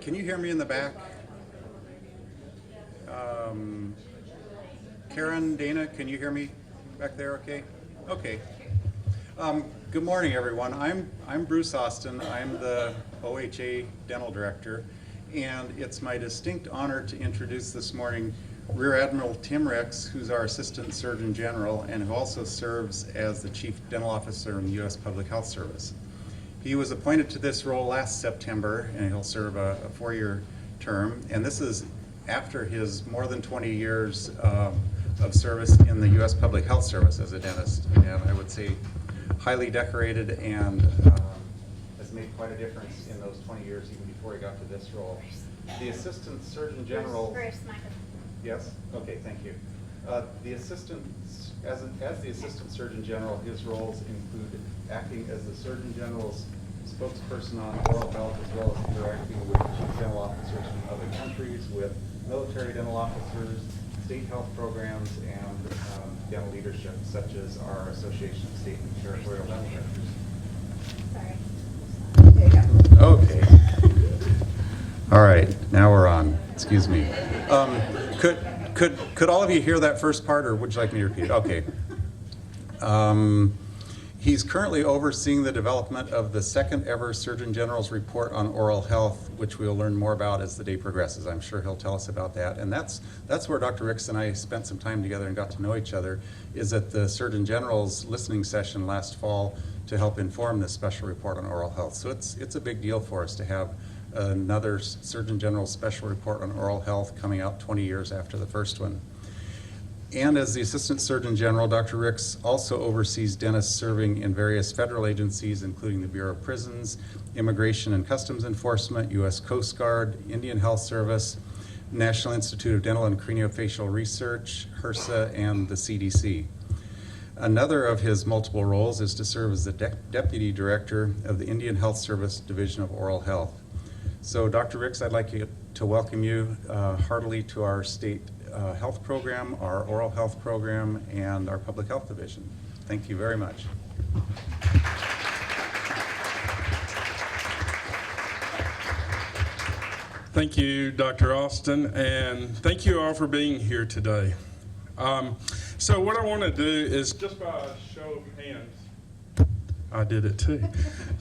Can you hear me in the back? Karen, Dana, can you hear me back there okay? Okay. Good morning, everyone. I'm Bruce Austin. I'm the OHA Dental Director, and it's my distinct honor to introduce this morning Rear Admiral Tim Ricks, who's our Assistant Surgeon General and who also serves as the Chief Dental Officer in the U.S. Public Health Service. He was appointed to this role last September, and he'll serve a 4-year term, and this is after his more than 20 years of service in the U.S. Public Health Service as a dentist, and I would say highly decorated and has made quite a difference in those 20 years even before he got to this role. The Assistant Surgeon General... Yes? Okay, thank you. As the Assistant Surgeon General, his roles include acting as the Surgeon General's spokesperson on oral health, as well as interacting with chief dental officers from other countries, with military dental officers, state health programs, and dental leadership, such as our Association of State and Territorial Dental Directors. Sorry. There you go. Okay. All right, now we're on. Excuse me. Could all of you hear that first part, or would you like me to repeat? Okay. He's currently overseeing the development of the second ever Surgeon General's report on oral health, which we'll learn more about as the day progresses. I'm sure he'll tell us about that. And that's where Dr. Ricks and I spent some time together and got to know each other, is at the Surgeon General's listening session last fall to help inform this special report on oral health. So it's a big deal for us to have another Surgeon General's special report on oral health coming out 20 years after the first one. And as the Assistant Surgeon General, Dr. Ricks also oversees dentists serving in various federal agencies, including the Bureau of Prisons, Immigration and Customs Enforcement, U.S. Coast Guard, Indian Health Service, National Institute of Dental and Craniofacial Research, HRSA, and the CDC. Another of his multiple roles is to serve as the Deputy Director of the Indian Health Service Division of Oral Health. So, Dr. Ricks, I'd like to welcome you heartily to our state health program, our oral health program, and our public health division. Thank you very much. Thank you, Dr. Austin, and thank you all for being here today. So what I want to do is, just by a show of hands, I did it too,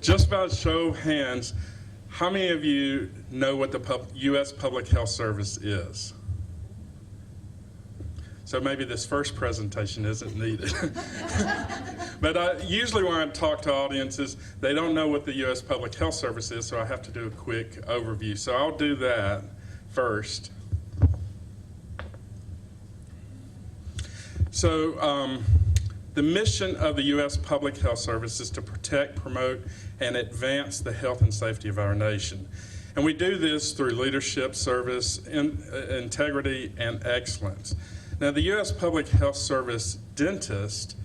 just by a show of hands, how many of you know what the U.S. Public Health Service is? So maybe this first presentation isn't needed. But usually when I talk to audiences, they don't know what the U.S. Public Health Service is, so I have to do a quick overview. So I'll do that first. So the mission of the U.S. Public Health Service is to protect, promote, and advance the health and safety of our nation. And we do this through leadership, service, integrity, and excellence. Now, the U.S. Public Health Service dentists,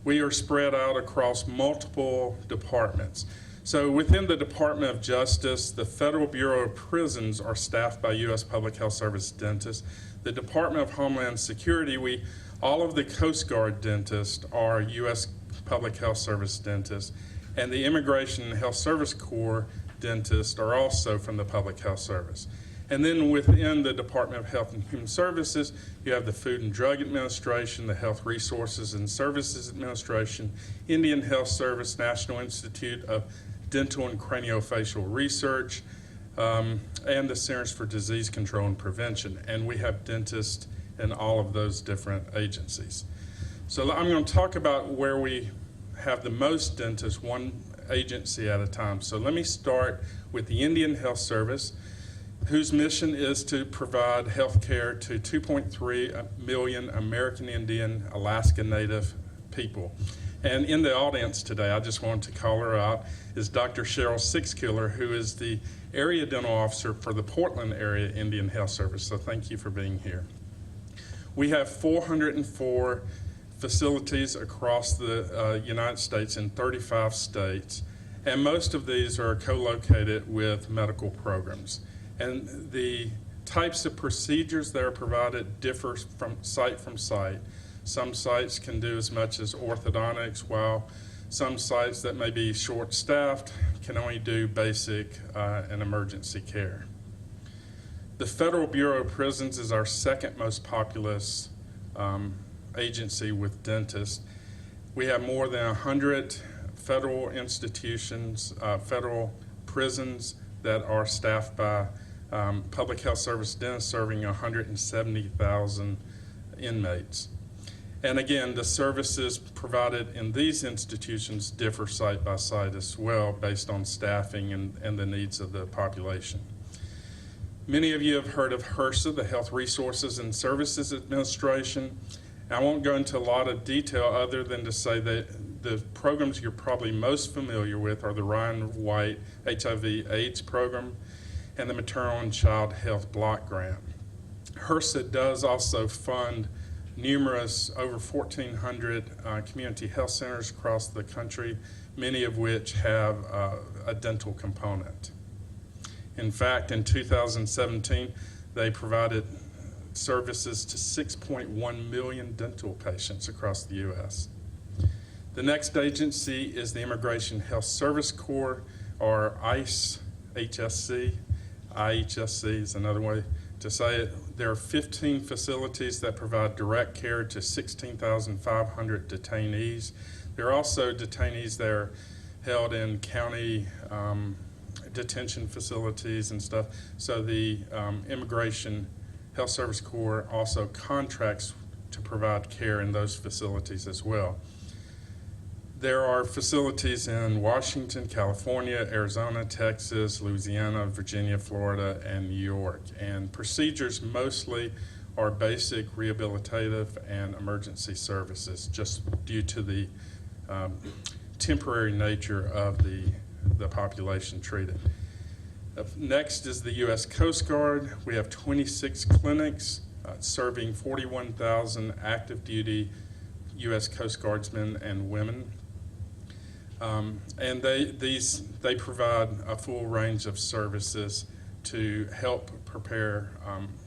we are spread out across multiple departments. So within the Department of Justice, the Federal Bureau of Prisons are staffed by U.S. Public Health Service dentists. The Department of Homeland Security, all of the Coast Guard dentists are U.S. Public Health Service dentists, and the Immigration and Health Service Corps dentists are also from the Public Health Service. And then within the Department of Health and Human Services, you have the Food and Drug Administration, the Health Resources and Services Administration, Indian Health Service, National Institute of Dental and Craniofacial Research, and the Centers for Disease Control and Prevention. And we have dentists in all of those different agencies. So I'm going to talk about where we have the most dentists, one agency at a time. So let me start with the Indian Health Service, whose mission is to provide health care to 2.3 million American Indian, Alaska Native people. And in the audience today, I just wanted to call her out, is Dr. Cheryl Sixkiller, who is the Area Dental Officer for the Portland Area Indian Health Service. So thank you for being here. We have 404 facilities across the United States in 35 states, and most of these are co-located with medical programs. And the types of procedures that are provided differ from site. Some sites can do as much as orthodontics, while some sites that may be short-staffed can only do basic and emergency care. The Federal Bureau of Prisons is our second most populous agency with dentists. We have more than 100 federal institutions, federal prisons that are staffed by public health service dentists serving 170,000 inmates. And again, the services provided in these institutions differ site by site as well based on staffing and the needs of the population. Many of you have heard of HRSA, the Health Resources and Services Administration. I won't go into a lot of detail other than to say that the programs you're probably most familiar with are the Ryan White HIV/AIDS program and the Maternal and Child Health Block Grant. HRSA does also fund numerous, over 1,400 community health centers across the country, many of which have a dental component. In fact, in 2017, they provided services to 6.1 million dental patients across the U.S. The next agency is the Immigration Health Service Corps, or ICE, HSC. IHSC is another way to say it. There are 15 facilities that provide direct care to 16,500 detainees. There are also detainees that are held in county detention facilities and stuff. So the Immigration Health Service Corps also contracts to provide care in those facilities as well. There are facilities in Washington, California, Arizona, Texas, Louisiana, Virginia, Florida, and New York. And procedures mostly are basic rehabilitative and emergency services, just due to the temporary nature of the population treated. Next is the U.S. Coast Guard. We have 26 clinics serving 41,000 active duty U.S. Coast Guardsmen and women. And they provide a full range of services to help prepare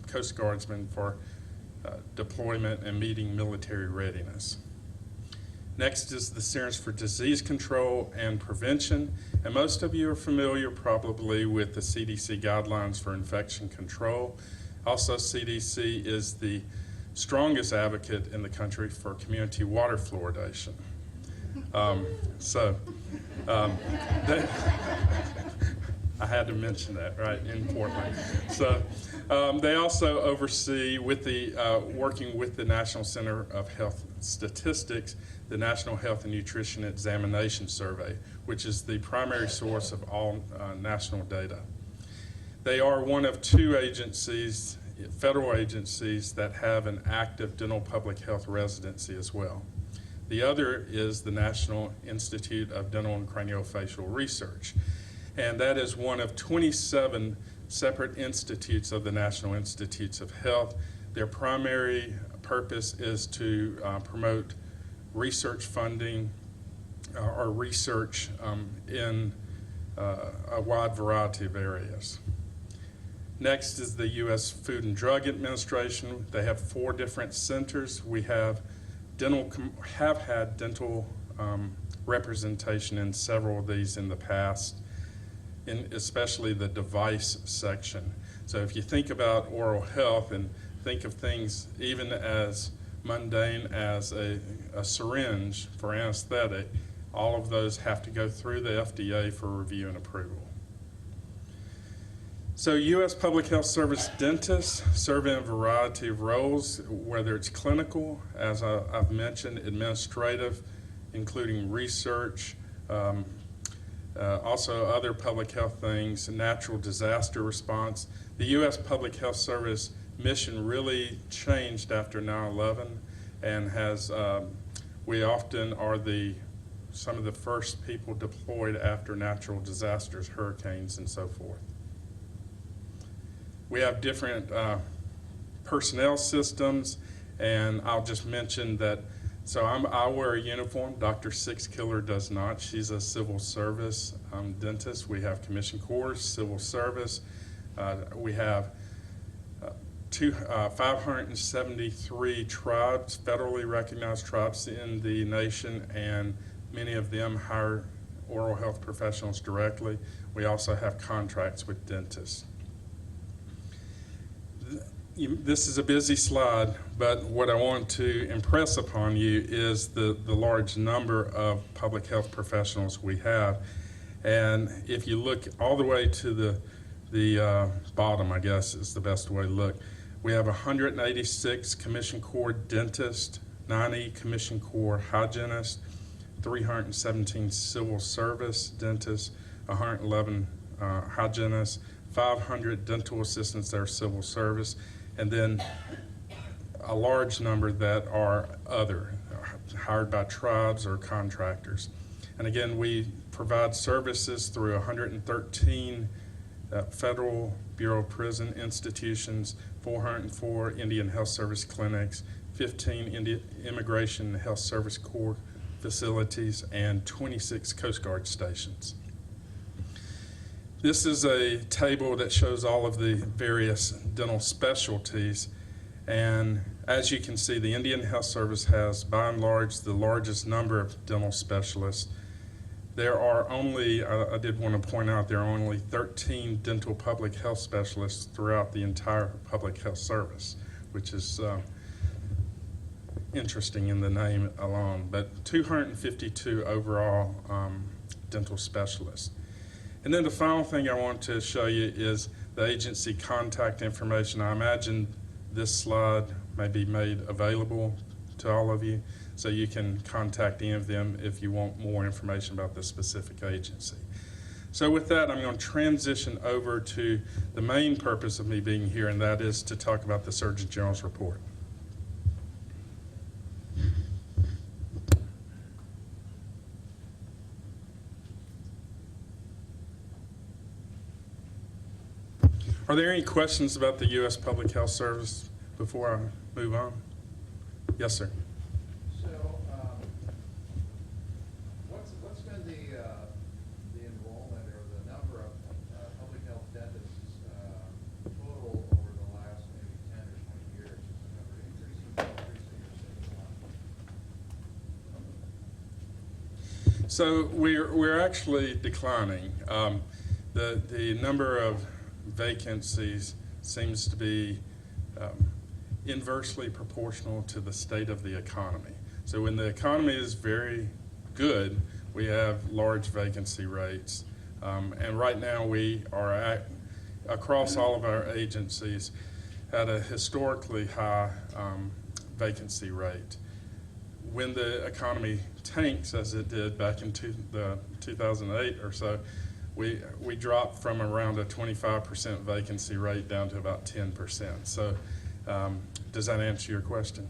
Coast Guardsmen for deployment and meeting military readiness. Next is the Centers for Disease Control and Prevention, and most of you are familiar probably with the CDC guidelines for infection control. Also, CDC is the strongest advocate in the country for community water fluoridation. I had to mention that, right, in Portland. So they also oversee, with the working with the National Center of Health Statistics, the National Health and Nutrition Examination Survey, which is the primary source of all national data. They are one of two agencies, federal agencies, that have an active dental public health residency as well. The other is the National Institute of Dental and Craniofacial Research, and that is one of 27 separate institutes of the National Institutes of Health. Their primary purpose is to promote research funding or research in a wide variety of areas. Next is the U.S. Food and Drug Administration. They have 4 different centers. We have had dental representation in several of these in the past, especially the device section. So if you think about oral health and think of things even as mundane as a syringe for anesthetic, all of those have to go through the FDA for review and approval. So U.S. Public Health Service dentists serve in a variety of roles, whether it's clinical, as I've mentioned, administrative, including research, also other public health things, natural disaster response. The U.S. Public Health Service mission really changed after 9/11 and has, we often are some of the first people deployed after natural disasters, hurricanes, and so forth. We have different personnel systems, and I'll just mention that, so I wear a uniform. Dr. Sixkiller does not. She's a civil service dentist. We have commissioned corps, civil service. We have 573 tribes, federally recognized tribes in the nation, and many of them hire oral health professionals directly. We also have contracts with dentists. this is a busy slide, but what I want to impress upon you is the large number of public health professionals we have. And if you look all the way to the bottom, I guess is the best way to look, we have 186 Commission Corps dentists, 90 Commission Corps hygienists, 317 civil service dentists, 111 hygienists, 500 dental assistants that are civil service, and then a large number that are other, hired by tribes or contractors. And again, we provide services through 113 Federal Bureau of Prison institutions, 404 Indian Health Service clinics, 15 Immigration and Health Service Corps facilities, and 26 Coast Guard stations. This is a table that shows all of the various dental specialties, and as you can see, the Indian Health Service has, by and large, the largest number of dental specialists. There are only, I did want to point out, there are only 13 dental public health specialists throughout the entire public health service, which is interesting in the name alone, but 252 overall dental specialists. And then the final thing I want to show you is the agency contact information. I imagine this slide may be made available to all of you, so you can contact any of them if you want more information about this specific agency. So with that, I'm going to transition over to the main purpose of me being here, and that is to talk about the Surgeon General's report. Are there any questions about the U.S. Public Health Service before I move on? Yes, sir. So, what's been the enrollment or the number of public health dentists total over the last maybe 10 or 20 years? Is the number increasing or staying? So we're actually declining. The number of vacancies seems to be inversely proportional to the state of the economy. So when the economy is very good, we have large vacancy rates. And right now we are across all of our agencies at a historically high vacancy rate. When the economy tanks, as it did back in 2008 or so, we dropped from around a 25% vacancy rate down to about 10%. So does that answer your question?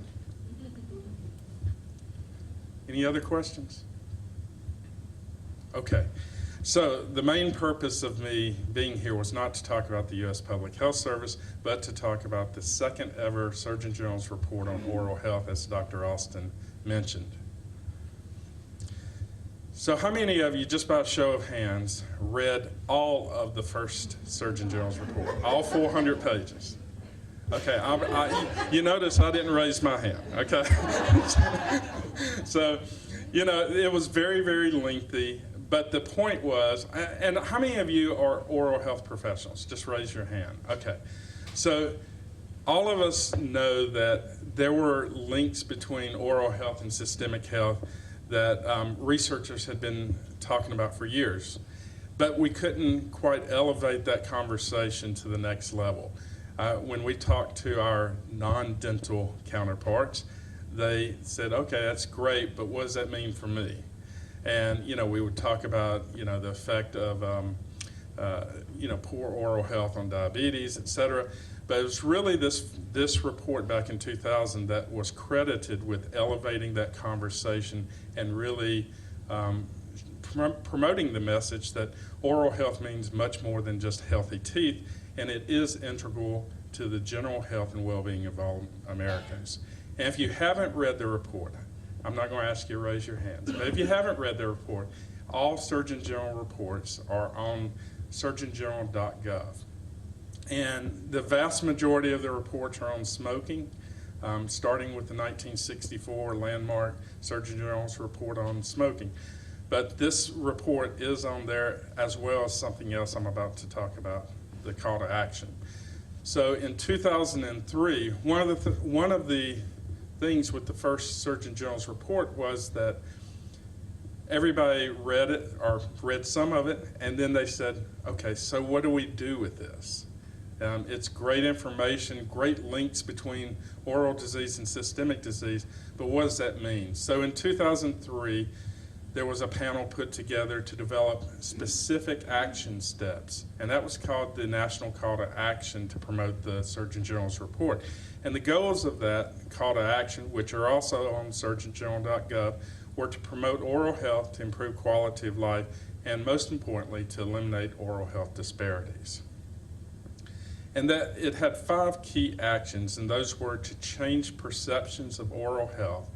Any other questions? Okay. So the main purpose of me being here was not to talk about the U.S. Public Health Service, but to talk about the second ever Surgeon General's report on oral health, as Dr. Austin mentioned. So how many of you, just by a show of hands, read all of the first Surgeon General's report, all 400 pages? Okay, you notice I didn't raise my hand, okay? So, you know, it was very, very lengthy, but the point was, and how many of you are oral health professionals? Just raise your hand. Okay, so all of us know that there were links between oral health and systemic health that researchers had been talking about for years, but we couldn't quite elevate that conversation to the next level. When we talked to our non-dental counterparts, they said, okay, that's great, but what does that mean for me? And, you know, we would talk about, you know, the effect of, you know, poor oral health on diabetes, et cetera. But it was really this report back in 2000 that was credited with elevating that conversation and really promoting the message that oral health means much more than just healthy teeth, and it is integral to the general health and well-being of all Americans. And if you haven't read the report, I'm not going to ask you to raise your hands, but if you haven't read the report, all Surgeon General reports are on surgeongeneral.gov. And the vast majority of the reports are on smoking, starting with the 1964 landmark Surgeon General's report on smoking. But this report is on there as well as something else I'm about to talk about, the call to action. So in 2003, one of the things with the first Surgeon General's report was that everybody read it, or read some of it, and then they said, okay, so what do we do with this? It's great information, great links between oral disease and systemic disease, but what does that mean? So in 2003, there was a panel put together to develop specific action steps, and that was called the National Call to Action to promote the Surgeon General's report. And the goals of that call to action, which are also on surgeongeneral.gov, were to promote oral health, to improve quality of life, and most importantly, to eliminate oral health disparities. And that it had 5 key actions, and those were to change perceptions of oral health,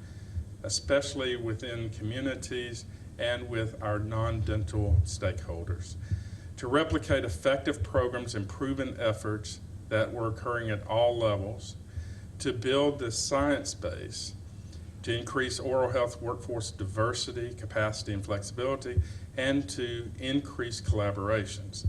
especially within communities and with our non-dental stakeholders, to replicate effective programs and proven efforts that were occurring at all levels, to build the science base, to increase oral health workforce diversity, capacity, and flexibility, and to increase collaborations.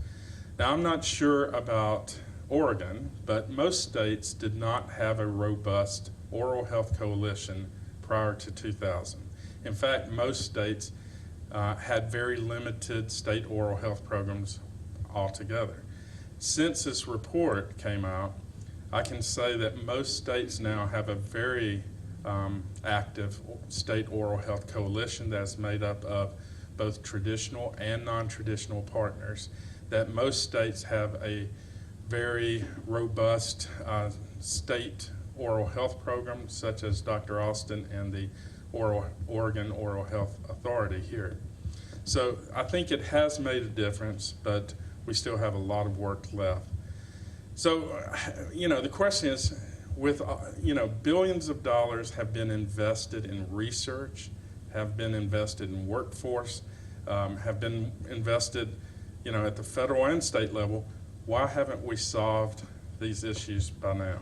Now, I'm not sure about Oregon, but most states did not have a robust oral health coalition prior to 2000. In fact, most states had very limited state oral health programs altogether. Since this report came out, I can say that most states now have a very active state oral health coalition that's made up of both traditional and non-traditional partners, that most states have a very robust state oral health program, such as Dr. Austin and the Oregon Oral Health Authority here. So I think it has made a difference, but we still have a lot of work left. So, the question is, with, billions of dollars have been invested in research, have been invested in workforce, have been invested, at the federal and state level. Why haven't we solved these issues by now?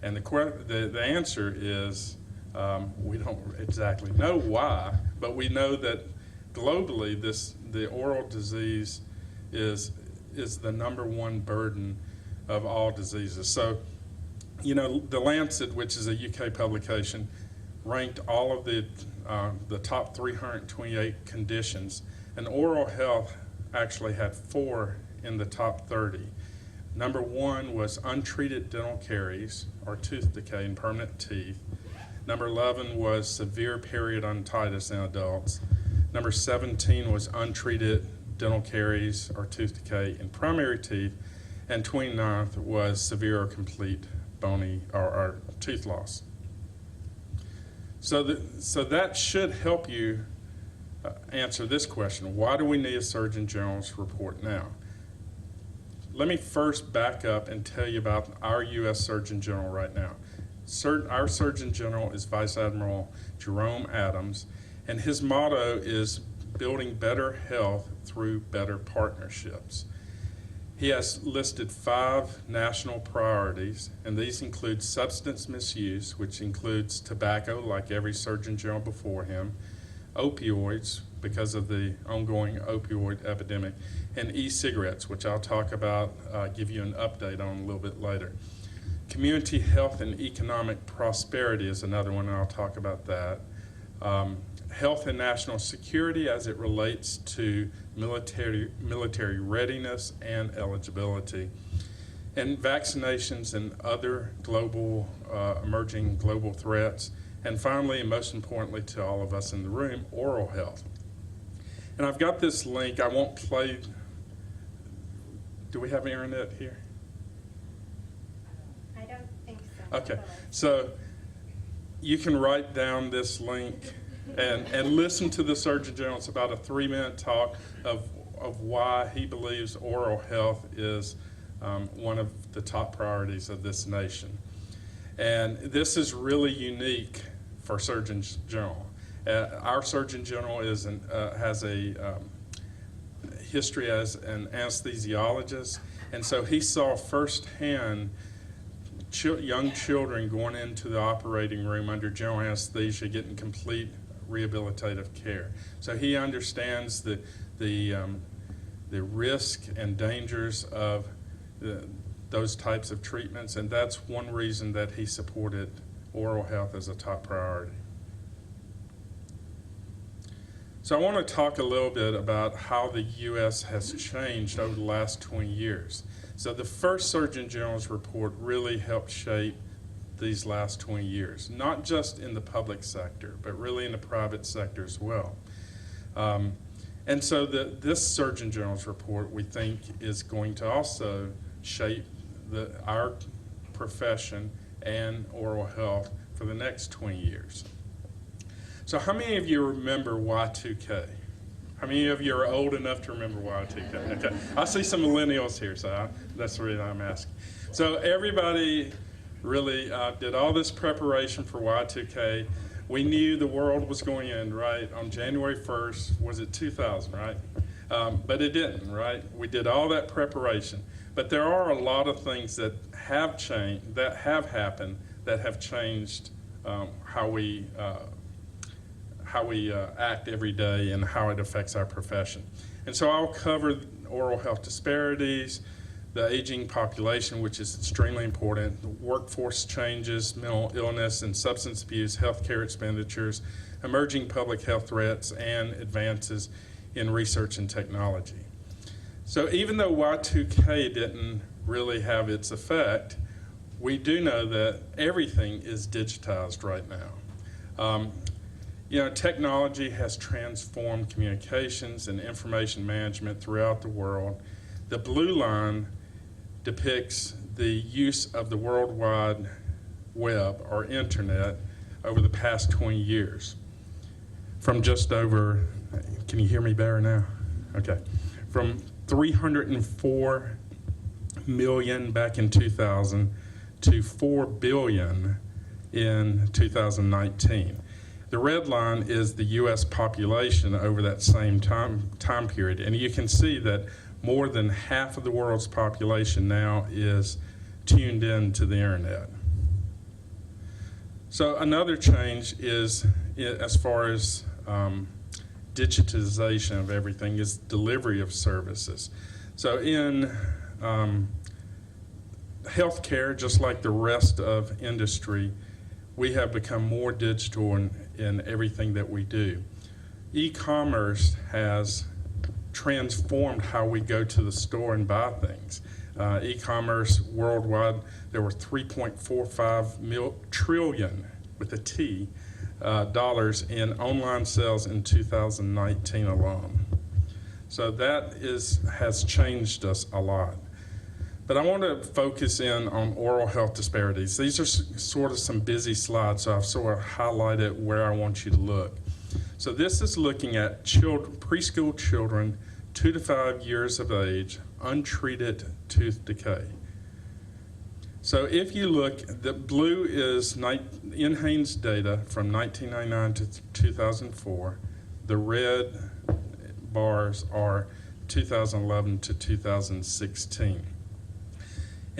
And the answer is we don't exactly know why, but we know that globally the oral disease is the #1 burden of all diseases. So, the Lancet, which is a UK publication, ranked all of the top 328 conditions, and oral health actually had 4 in the top 30. #1 was untreated dental caries, or tooth decay in permanent teeth. #11 was severe periodontitis in adults. #17 was untreated dental caries, or tooth decay in primary teeth. And 29th was severe or complete bony or tooth loss. So that should help you answer this question: why do we need a Surgeon General's report now? Let me first back up and tell you about our U.S. Surgeon General right now. Our Surgeon General is Vice Admiral Jerome Adams, and his motto is building better health through better partnerships. He has listed 5 national priorities, and these include substance misuse, which includes tobacco, like every Surgeon General before him, opioids, because of the ongoing opioid epidemic, and e-cigarettes, which I'll talk about, give you an update on a little bit later. Community health and economic prosperity is another one, and I'll talk about that. Health and national security as it relates to military readiness and eligibility, and vaccinations and other global, emerging global threats, and finally, and most importantly to all of us in the room, oral health. And I've got this link. I won't play. Do we have internet here? I don't think so. Okay, so you can write down this link and listen to the Surgeon General. It's about a 3-minute talk of why he believes oral health is one of the top priorities of this nation. And this is really unique for Surgeons General. Our Surgeon General has a history as an anesthesiologist, and so he saw firsthand young children going into the operating room under general anesthesia getting complete rehabilitative care. So he understands the risk and dangers of those types of treatments, and that's one reason that he supported oral health as a top priority. So I want to talk a little bit about how the U.S. has changed over the last 20 years. So the first Surgeon General's report really helped shape these last 20 years, not just in the public sector, but really in the private sector as well. And so this Surgeon General's report, we think, is going to also shape our profession and oral health for the next 20 years. So how many of you remember Y2K? How many of you are old enough to remember Y2K? Okay. I see some millennials here, so that's the reason I'm asking. So everybody really did all this preparation for Y2K. We knew the world was going in, right, on January 1st, was it 2000, right? But it didn't, right? We did all that preparation. But there are a lot of things that have changed, that have happened, that have changed how we act every day and how it affects our profession. And so I'll cover oral health disparities, the aging population, which is extremely important, the workforce changes, mental illness and substance abuse, healthcare expenditures, emerging public health threats, and advances in research and technology. So even though Y2K didn't really have its effect, we do know that everything is digitized right now. Technology has transformed communications and information management throughout the world. The blue line depicts the use of the World Wide Web, or internet, over the past 20 years. From just over, can you hear me better now? Okay. From 304 million back in 2000 to 4 billion in 2019. The red line is the U.S. population over that same time period, and you can see that more than half of the world's population now is tuned in to the internet. So another change is, as far as digitization of everything, is delivery of services. So in healthcare, just like the rest of industry, we have become more digital in everything that we do. E-commerce has transformed how we go to the store and buy things. E-commerce worldwide, there were 3.45 trillion, with a T, dollars in online sales in 2019 alone. So that has changed us a lot. But I want to focus in on oral health disparities. These are sort of some busy slides, so I've sort of highlighted where I want you to look. So this is looking at preschool children 2 to 5 years of age, untreated tooth decay. So if you look, the blue is NHANES data from 1999 to 2004. The red bars are 2011 to 2016.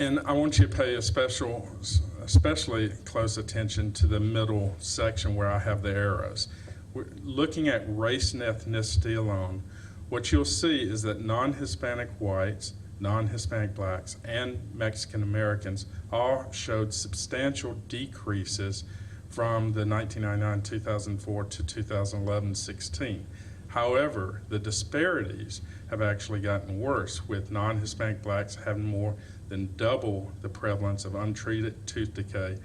And I want you to pay especially close attention to the middle section where I have the arrows. We're looking at race and ethnicity alone. What you'll see is that non-Hispanic whites, non-Hispanic blacks, and Mexican Americans all showed substantial decreases from the 1999-2004 to 2011-16. However, the disparities have actually gotten worse, with non-Hispanic blacks having more than double the prevalence of untreated tooth decay,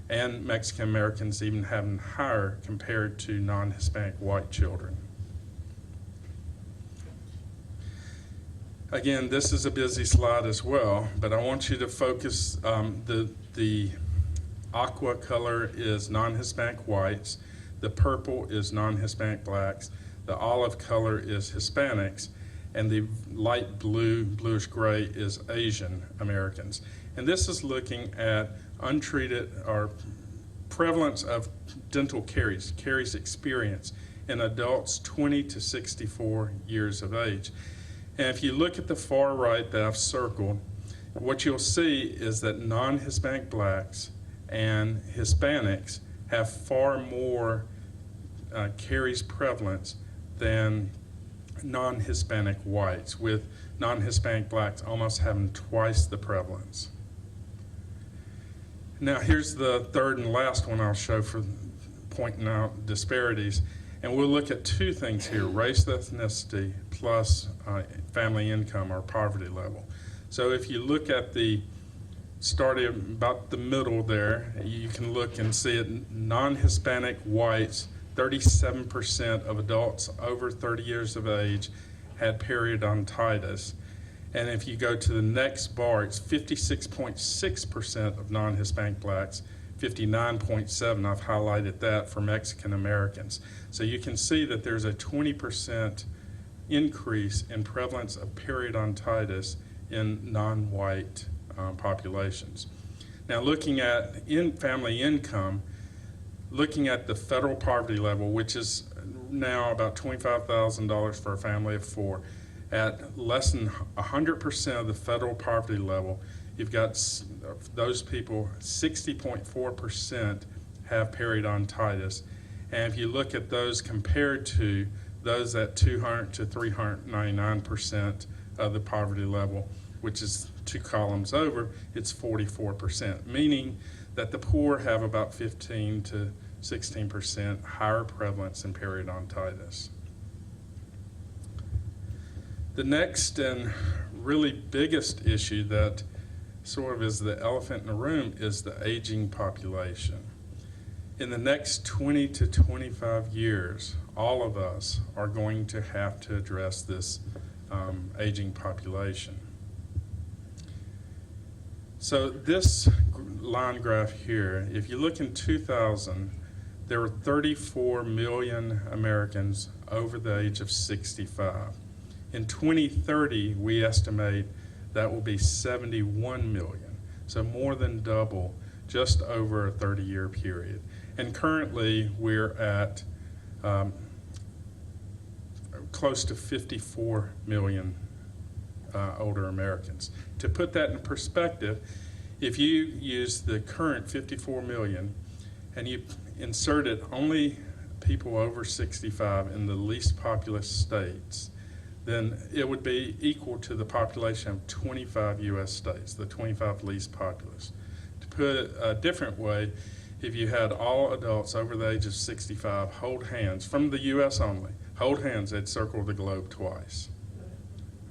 and Mexican Americans even having higher compared to non-Hispanic white children. Again, this is a busy slide as well, but I want you to focus, the aqua color is non-Hispanic whites, the purple is non-Hispanic blacks, the olive color is Hispanics, and the light blue, bluish gray is Asian Americans. And this is looking at untreated or prevalence of dental caries experience in adults 20 to 64 years of age. And if you look at the far right that I've circled, what you'll see is that non-Hispanic blacks and Hispanics have far more caries prevalence than non-Hispanic whites, with non-Hispanic blacks almost having twice the prevalence. Now here's the third and last one I'll show for pointing out disparities. And we'll look at two things here, race, ethnicity, plus family income or poverty level. So if you look at the starting about the middle there, you can look and see it, non-Hispanic whites, 37% of adults over 30 years of age had periodontitis. And if you go to the next bar, it's 56.6% of non-Hispanic blacks, 59.7, I've highlighted that for Mexican Americans. So you can see that there's a 20% increase in prevalence of periodontitis in non-white populations. Now looking at family income, looking at the federal poverty level, which is now about $25,000 for a family of four, at less than 100% of the federal poverty level, you've got those people, 60.4% have periodontitis. And if you look at those compared to those at 200 to 399% of the poverty level, which is two columns over, it's 44%, meaning that the poor have about 15 to 16% higher prevalence in periodontitis. The next and really biggest issue that sort of is the elephant in the room is the aging population. In the next 20 to 25 years, all of us are going to have to address this aging population. So this line graph here, if you look in 2000, there were 34 million Americans over the age of 65. In 2030, we estimate that will be 71 million, so more than double just over a 30-year period. And currently, we're at close to 54 million older Americans. To put that in perspective, if you use the current 54 million and you inserted only people over 65 in the least populous states, then it would be equal to the population of 25 U.S. states, the 25 least populous. To put it a different way, if you had all adults over the age of 65 hold hands, from the U.S. only, hold hands, they'd circle the globe twice.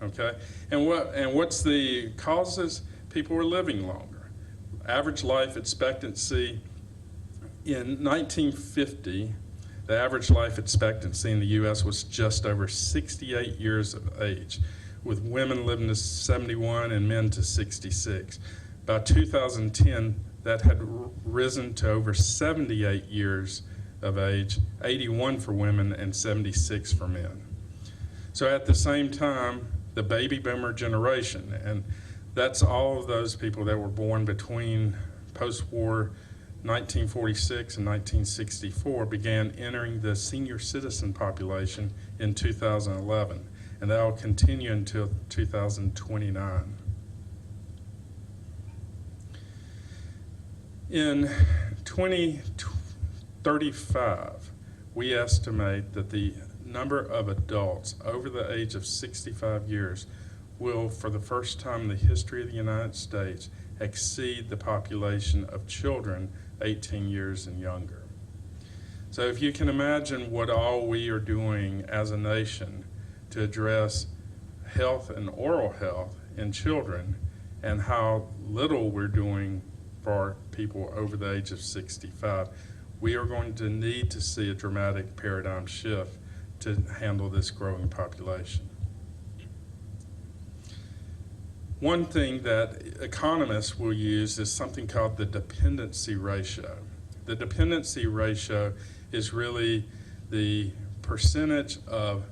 Okay? And what's the causes? People are living longer. Average life expectancy in 1950, the average life expectancy in the U.S. was just over 68 years of age, with women living to 71 and men to 66. By 2010, that had risen to over 78 years of age, 81 for women and 76 for men. So at the same time, the baby boomer generation, and that's all of those people that were born between post-war 1946 and 1964, began entering the senior citizen population in 2011, and that will continue until 2029. In 2035, we estimate that the number of adults over the age of 65 years will, for the first time in the history of the United States, exceed the population of children 18 years and younger. So if you can imagine what all we are doing as a nation to address health and oral health in children, and how little we're doing for people over the age of 65, we are going to need to see a dramatic paradigm shift to handle this growing population. One thing that economists will use is something called the dependency ratio. The dependency ratio is really the percentage of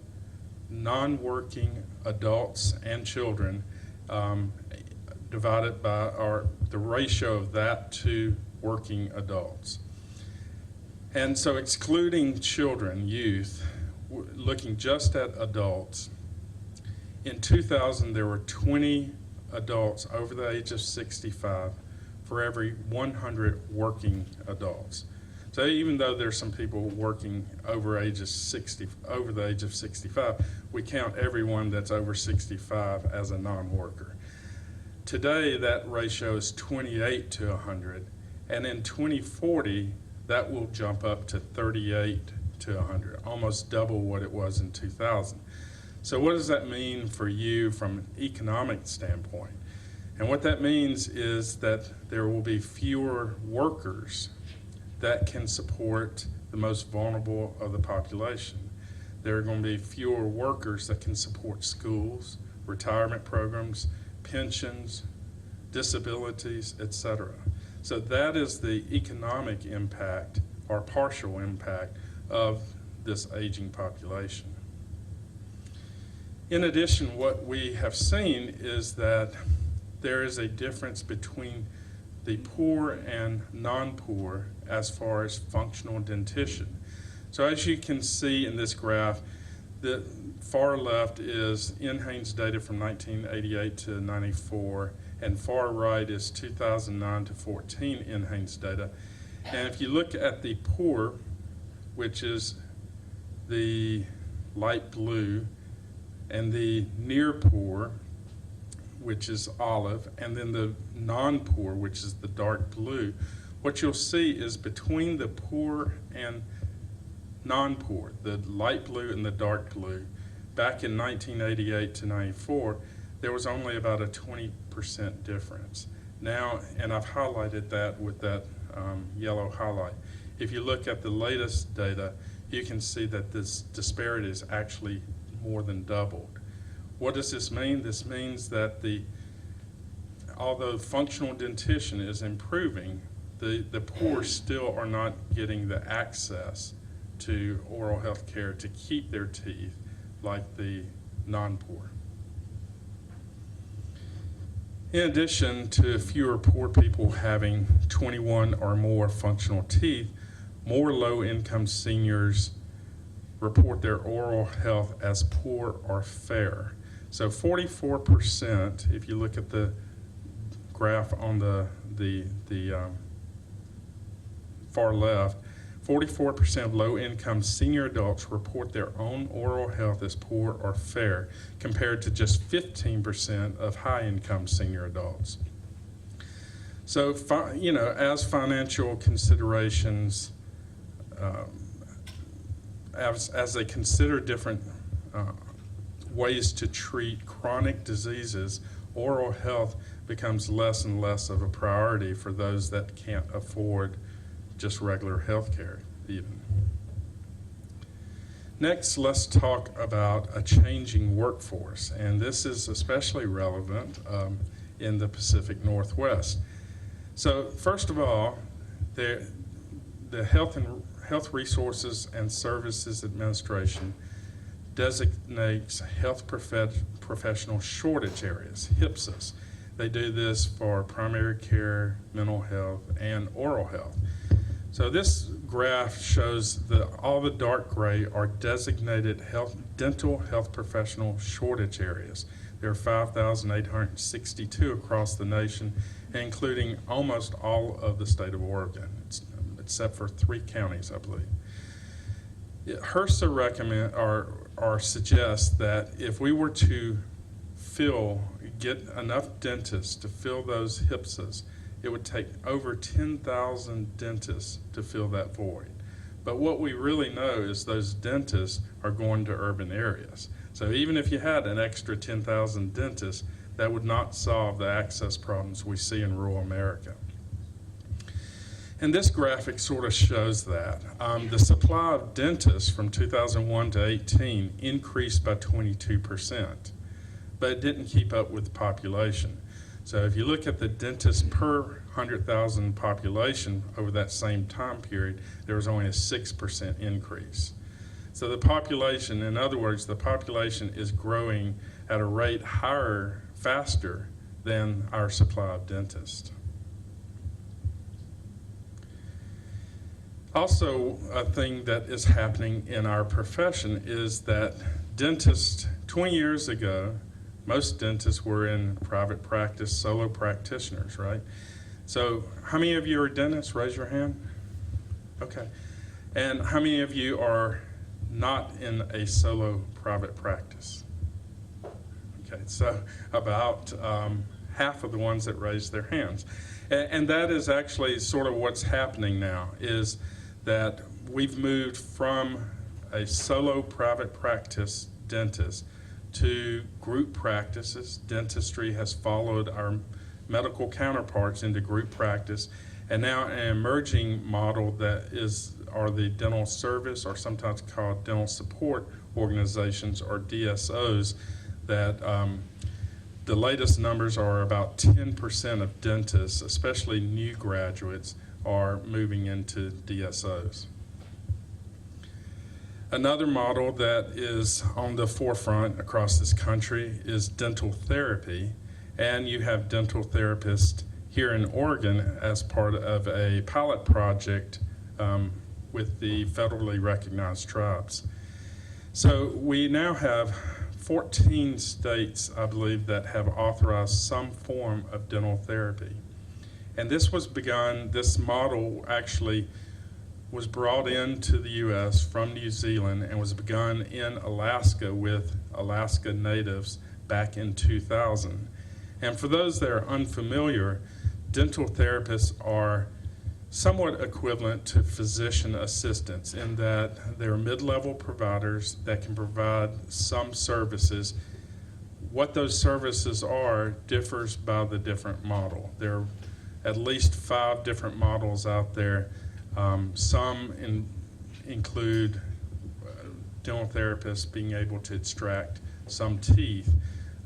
non-working adults and children divided by the ratio of that to working adults. And so excluding children, youth, looking just at adults, in 2000 there were 20 adults over the age of 65 for every 100 working adults. So even though there's some people working over the age of 65, we count everyone that's over 65 as a non-worker. Today, that ratio is 28 to 100, and in 2040, that will jump up to 38 to 100, almost double what it was in 2000. So what does that mean for you from an economic standpoint? And what that means is that there will be fewer workers that can support the most vulnerable of the population. There are going to be fewer workers that can support schools, retirement programs, pensions, disabilities, etc. So that is the economic impact or partial impact of this aging population. In addition, what we have seen is that there is a difference between the poor and non-poor as far as functional dentition. So as you can see in this graph, the far left is NHANES data from 1988 to 94, and far right is 2009 to 14 NHANES data. And if you look at the poor, which is the light blue, and the near poor, which is olive, and then the non-poor, which is the dark blue, what you'll see is between the poor and non-poor, the light blue and the dark blue, back in 1988 to 94, there was only about a 20% difference. Now, and I've highlighted that with that yellow highlight. If you look at the latest data, you can see that this disparity is actually more than doubled. What does this mean? This means that although functional dentition is improving, the poor still are not getting the access to oral health care to keep their teeth like the non-poor. In addition to fewer poor people having 21 or more functional teeth, more low-income seniors report their oral health as poor or fair. So 44%, if you look at the graph on the far left, 44% of low-income senior adults report their own oral health as poor or fair, compared to just 15% of high-income senior adults. So, as financial considerations, as they consider different ways to treat chronic diseases, oral health becomes less and less of a priority for those that can't afford just regular health care even. Next, let's talk about a changing workforce, and this is especially relevant in the Pacific Northwest. So first of all, the Health Resources and Services Administration designates health professional shortage areas, HPSAs. They do this for primary care, mental health, and oral health. So this graph shows that all the dark gray are designated dental health professional shortage areas. There are 5,862 across the nation, including almost all of the state of Oregon, except for 3 counties, I believe. HRSA recommend or suggests that if we were to get enough dentists to fill those HPSAs, it would take over 10,000 dentists to fill that void. But what we really know is those dentists are going to urban areas. So even if you had an extra 10,000 dentists, that would not solve the access problems we see in rural America. And this graphic sort of shows that. The supply of dentists from 2001 to 18 increased by 22%, but it didn't keep up with the population. So if you look at the dentists per 100,000 population over that same time period, there was only a 6% increase. So the population, in other words, the population is growing at a rate faster than our supply of dentists. Also, a thing that is happening in our profession is that dentists, 20 years ago, most dentists were in private practice, solo practitioners, right? So how many of you are dentists? Raise your hand. Okay. And how many of you are not in a solo private practice? Okay, so about half of the ones that raised their hands. And that is actually sort of what's happening now, is that we've moved from a solo private practice dentist to group practices. Dentistry has followed our medical counterparts into group practice, and now an emerging model that are the dental service, or sometimes called dental support organizations, or DSOs, that the latest numbers are about 10% of dentists, especially new graduates, are moving into DSOs. Another model that is on the forefront across this country is dental therapy, and you have dental therapists here in Oregon as part of a pilot project with the federally recognized tribes. So we now have 14 states, I believe, that have authorized some form of dental therapy. And this model actually was brought into the U.S. from New Zealand and was begun in Alaska with Alaska natives back in 2000. And for those that are unfamiliar, dental therapists are somewhat equivalent to physician assistants in that they're mid-level providers that can provide some services. What those services are differs by the different model. There are at least 5 different models out there. Some include dental therapists being able to extract some teeth.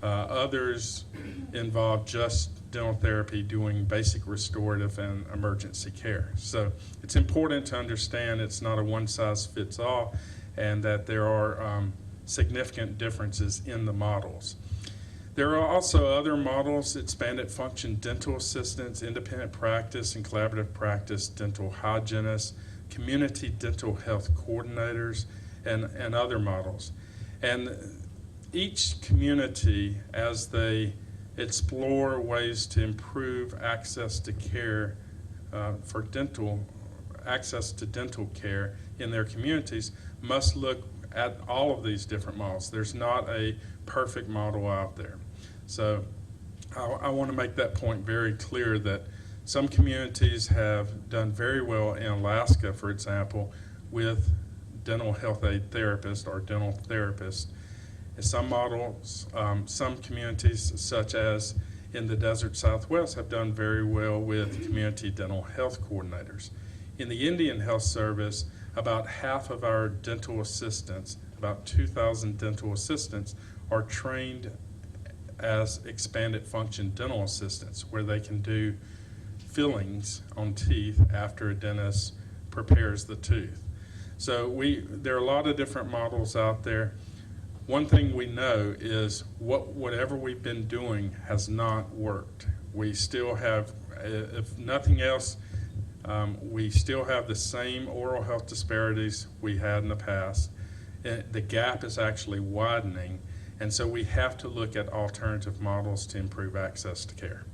Others involve just dental therapy doing basic restorative and emergency care. So it's important to understand it's not a one-size-fits-all, and that there are significant differences in the models. There are also other models: expanded function dental assistants, independent practice and collaborative practice dental hygienists, community dental health coordinators, and other models. And each community, as they explore ways to improve access to care access to dental care in their communities, must look at all of these different models. There's not a perfect model out there. So I want to make that point very clear, that some communities have done very well in Alaska, for example, with dental health aid therapists or dental therapists. In some models, some communities, such as in the desert Southwest, have done very well with community dental health coordinators. In the Indian Health Service, about half of our dental assistants, about 2,000 dental assistants, are trained as expanded function dental assistants, where they can do fillings on teeth after a dentist prepares the tooth. So there are a lot of different models out there. One thing we know is whatever we've been doing has not worked. We still have, if nothing else, we still have the same oral health disparities we had in the past. The gap is actually widening, and so we have to look at alternative models to improve access to care.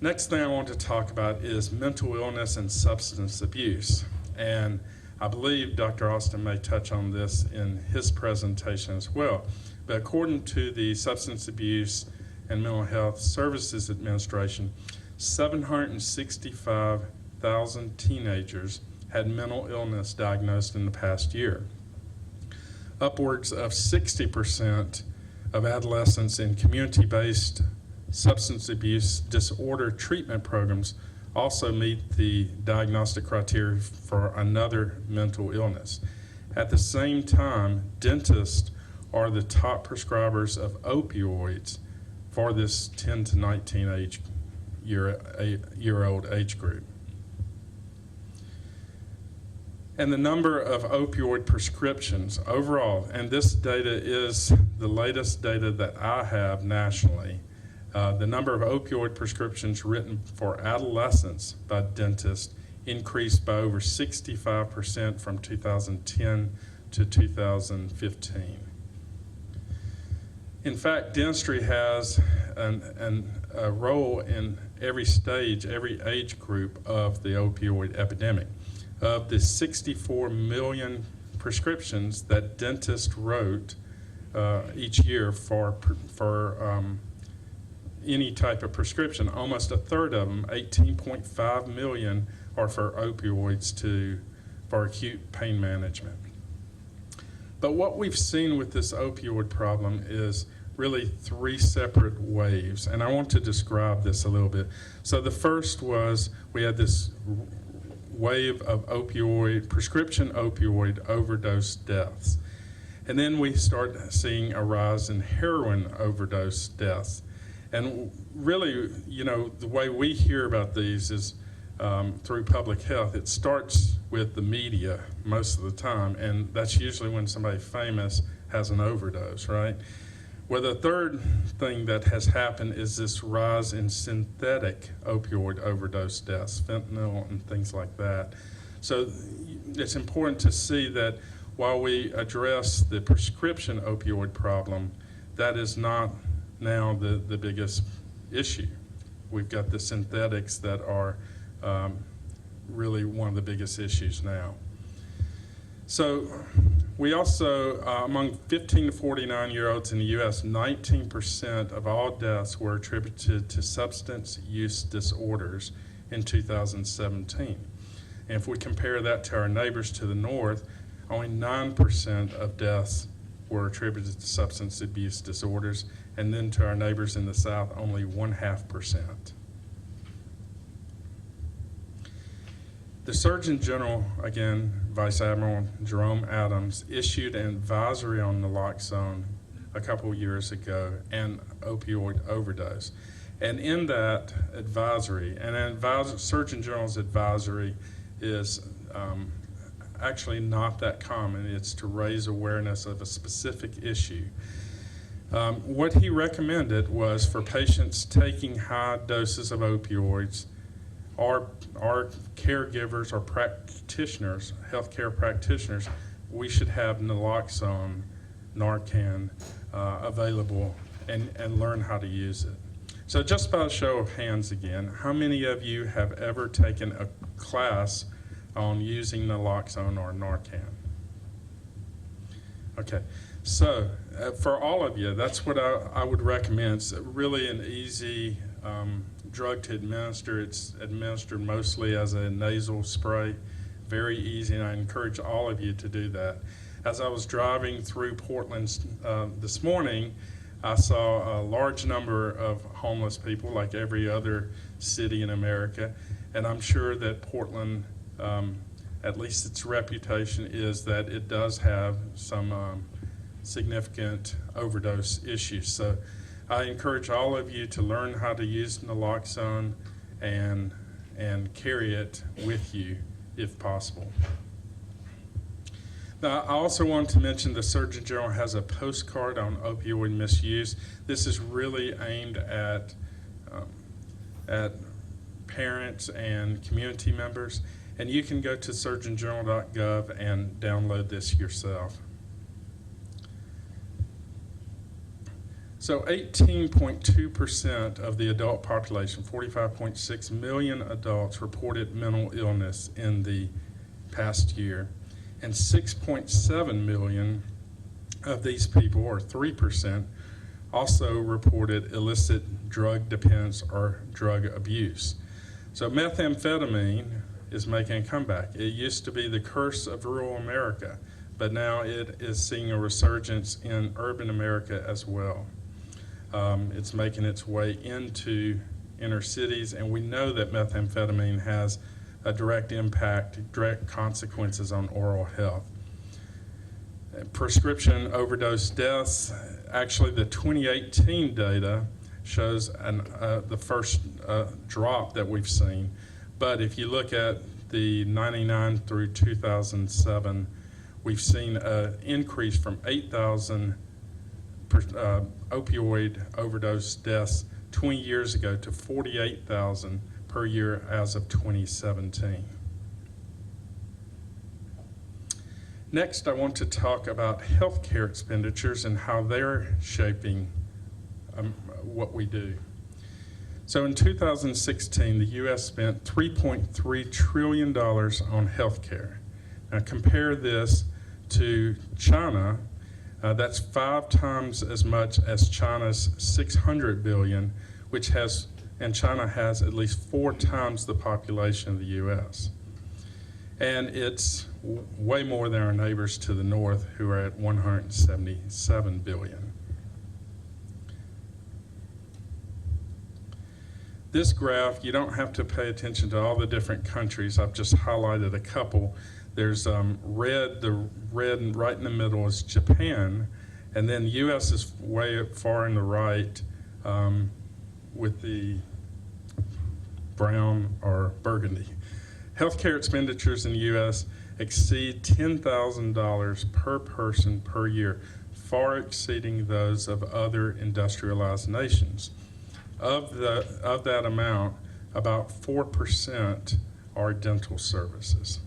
Next thing I want to talk about is mental illness and substance abuse. And I believe Dr. Austin may touch on this in his presentation as well. But according to the Substance Abuse and Mental Health Services Administration, 765,000 teenagers had mental illness diagnosed in the past year. Upwards of 60% of adolescents in community-based substance abuse disorder treatment programs also meet the diagnostic criteria for another mental illness. At the same time, dentists are the top prescribers of opioids for this 10 to 19 year old age group. And the number of opioid prescriptions overall, and this data is the latest data that I have nationally, the number of opioid prescriptions written for adolescents by dentists increased by over 65% from 2010 to 2015. In fact, dentistry has an a role in every stage, every age group of the opioid epidemic. Of the 64 million prescriptions that dentists wrote each year for any type of prescription, almost a third of them, 18.5 million, are for opioids for acute pain management. But what we've seen with this opioid problem is really three separate waves, and I want to describe this a little bit. So the first was we had this wave of prescription opioid overdose deaths. And then we start seeing a rise in heroin overdose deaths. And really, you know, the way we hear about these is through public health. It starts with the media most of the time, and that's usually when somebody famous has an overdose, right? Well, the third thing that has happened is this rise in synthetic opioid overdose deaths, fentanyl and things like that. So it's important to see that while we address the prescription opioid problem, that is not now the biggest issue. We've got the synthetics that are really one of the biggest issues now. So we also, among 15 to 49-year-olds in the U.S., 19% of all deaths were attributed to substance use disorders in 2017. And if we compare that to our neighbors to the north, only 9% of deaths were attributed to substance abuse disorders, and then to our neighbors in the south, only 0.5%. The Surgeon General, again, Vice Admiral Jerome Adams, issued an advisory on naloxone a couple years ago and opioid overdose. And in that advisory, Surgeon General's advisory is actually not that common. It's to raise awareness of a specific issue. What he recommended was for patients taking high doses of opioids, our caregivers or practitioners, healthcare practitioners, we should have naloxone, Narcan available and learn how to use it. So just by a show of hands again, how many of you have ever taken a class on using naloxone or Narcan? Okay, so for all of you, that's what I would recommend. It's really an easy drug to administer. It's administered mostly as a nasal spray, very easy, and I encourage all of you to do that. As I was driving through Portland this morning, I saw a large number of homeless people like every other city in America, and I'm sure that Portland, at least its reputation is that it does have some significant overdose issues. So I encourage all of you to learn how to use naloxone and carry it with you if possible. Now, I also want to mention the Surgeon General has a postcard on opioid misuse. This is really aimed at parents and community members, and you can go to surgeongeneral.gov and download this yourself. So 18.2% of the adult population, 45.6 million adults, reported mental illness in the past year. And 6.7 million of these people, or 3%, also reported illicit drug dependence or drug abuse. So methamphetamine is making a comeback. It used to be the curse of rural America, but now it is seeing a resurgence in urban America as well. It's making its way into inner cities, and we know that methamphetamine has a direct impact, direct consequences on oral health. Prescription overdose deaths, actually the 2018 data shows the first drop that we've seen. But if you look at the 99 through 2007, we've seen an increase from 8,000 opioid overdose deaths 20 years ago to 48,000 per year as of 2017. Next, I want to talk about healthcare expenditures and how they're shaping what we do. So in 2016, the U.S. spent $3.3 trillion on health care. Now compare this to China. That's 5 times as much as China's $600 billion, and China has at least 4 times the population of the U.S. And it's way more than our neighbors to the north, who are at $177 billion. This graph, you don't have to pay attention to all the different countries. I've just highlighted a couple. There's red, the red right in the middle is Japan, and then the U.S. is way far in the right with the brown or burgundy. Healthcare expenditures in the U.S. exceed $10,000 per person per year, far exceeding those of other industrialized nations. Of that amount, about 4% are dental services.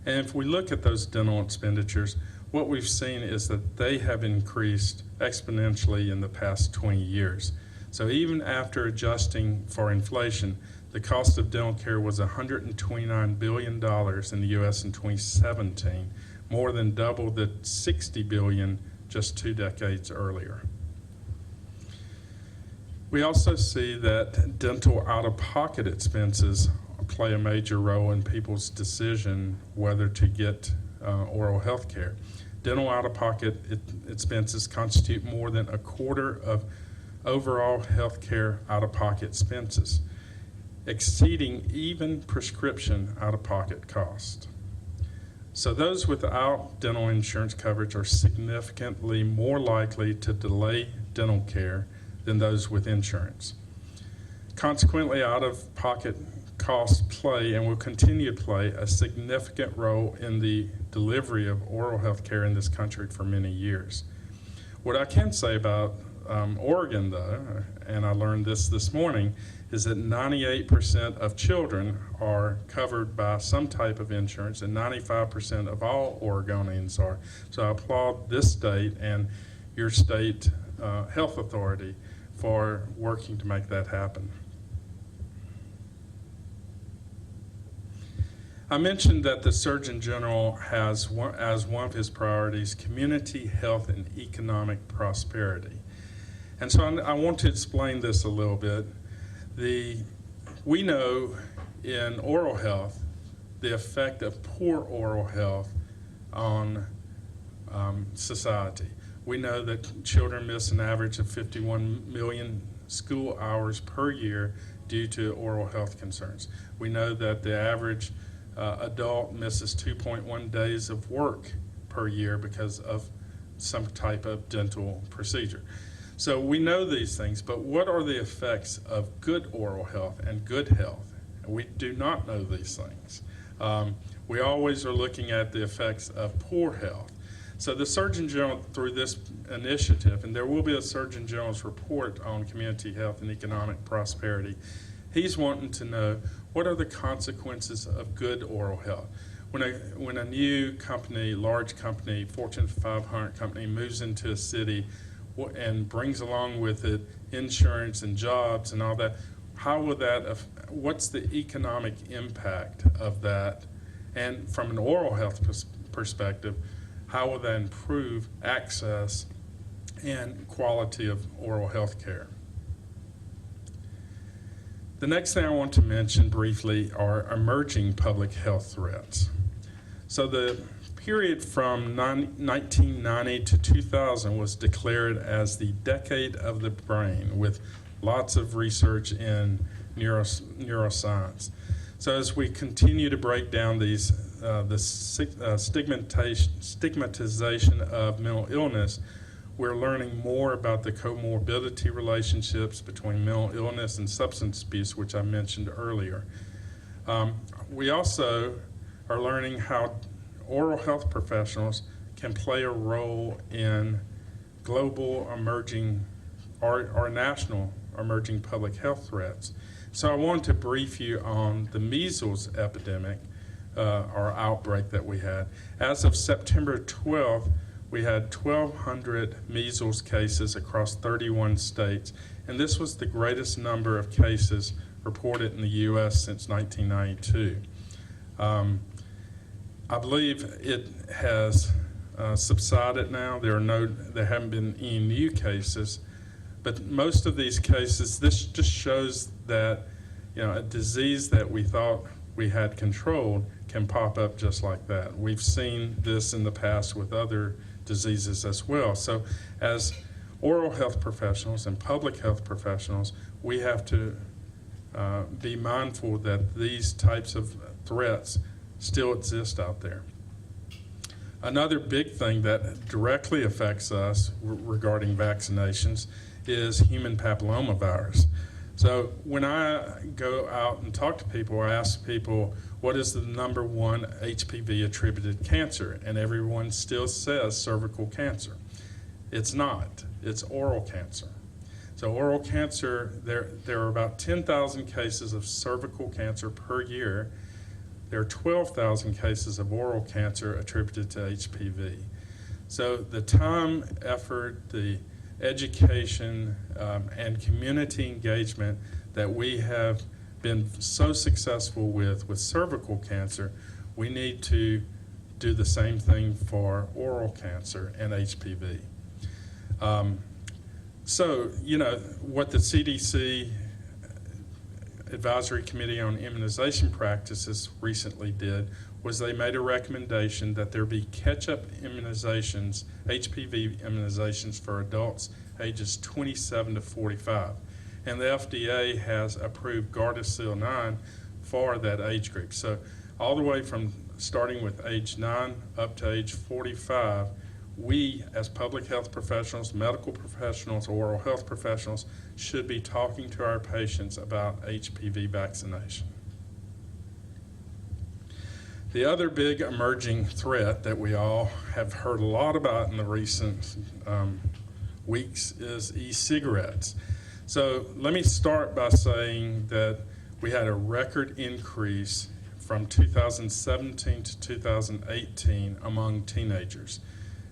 And if we look at those dental expenditures, what we've seen is that they have increased exponentially in the past 20 years. So even after adjusting for inflation, the cost of dental care was $129 billion in the U.S. in 2017, more than double the $60 billion just 2 decades earlier. We also see that dental out-of-pocket expenses play a major role in people's decision whether to get oral health care. Dental out-of-pocket expenses constitute more than 1/4 of overall health care out-of-pocket expenses, exceeding even prescription out-of-pocket cost. So those without dental insurance coverage are significantly more likely to delay dental care than those with insurance. Consequently, out-of-pocket costs play and will continue to play a significant role in the delivery of oral health care in this country for many years. What I can say about Oregon, though, and I learned this morning, is that 98% of children are covered by some type of insurance, and 95% of all Oregonians are. So I applaud this state and your state health authority for working to make that happen. I mentioned that the Surgeon General has as one of his priorities community health and economic prosperity. And so I want to explain this a little bit. We know in oral health the effect of poor oral health on society. We know that children miss an average of 51 million school hours per year due to oral health concerns. We know that the average adult misses 2.1 days of work per year because of some type of dental procedure. So we know these things, but what are the effects of good oral health and good health? We do not know these things. We always are looking at the effects of poor health. So the Surgeon General, through this initiative, and there will be a Surgeon General's report on community health and economic prosperity, he's wanting to know what are the consequences of good oral health. When a new company, large company, Fortune 500 company moves into a city and brings along with it insurance and jobs and all that, how will that, what's the economic impact of that? And from an oral health perspective, how will that improve access and quality of oral health care? The next thing I want to mention briefly are emerging public health threats. So the period from 1990 to 2000 was declared as the decade of the brain, with lots of research in neuroscience. So as we continue to break down these, the stigmatization of mental illness, we're learning more about the comorbidity relationships between mental illness and substance abuse, which I mentioned earlier. We also are learning how oral health professionals can play a role in global emerging or national emerging public health threats. So I want to brief you on the measles epidemic or outbreak that we had. As of September 12th, we had 1,200 measles cases across 31 states, and this was the greatest number of cases reported in the U.S. since 1992. I believe it has subsided now. There haven't been any new cases, but most of these cases, this just shows that a disease that we thought we had controlled can pop up just like that. We've seen this in the past with other diseases as well. So as oral health professionals and public health professionals, we have to be mindful that these types of threats still exist out there. Another big thing that directly affects us regarding vaccinations is human papillomavirus. So when I go out and talk to people, I ask people, what is the number one HPV attributed cancer? And everyone still says cervical cancer. It's not. It's oral cancer. So oral cancer, there are about 10,000 cases of cervical cancer per year. There are 12,000 cases of oral cancer attributed to HPV. So the time, effort, the education, and community engagement that we have been so successful with cervical cancer, we need to do the same thing for oral cancer and HPV. So, what the CDC Advisory Committee on Immunization Practices recently did was they made a recommendation that there be catch-up immunizations, HPV immunizations for adults ages 27 to 45. And the FDA has approved Gardasil 9 for that age group. So all the way from starting with age 9 up to age 45, we as public health professionals, medical professionals, oral health professionals should be talking to our patients about HPV vaccination. The other big emerging threat that we all have heard a lot about in the recent weeks is e-cigarettes. So let me start by saying that we had a record increase from 2017 to 2018 among teenagers,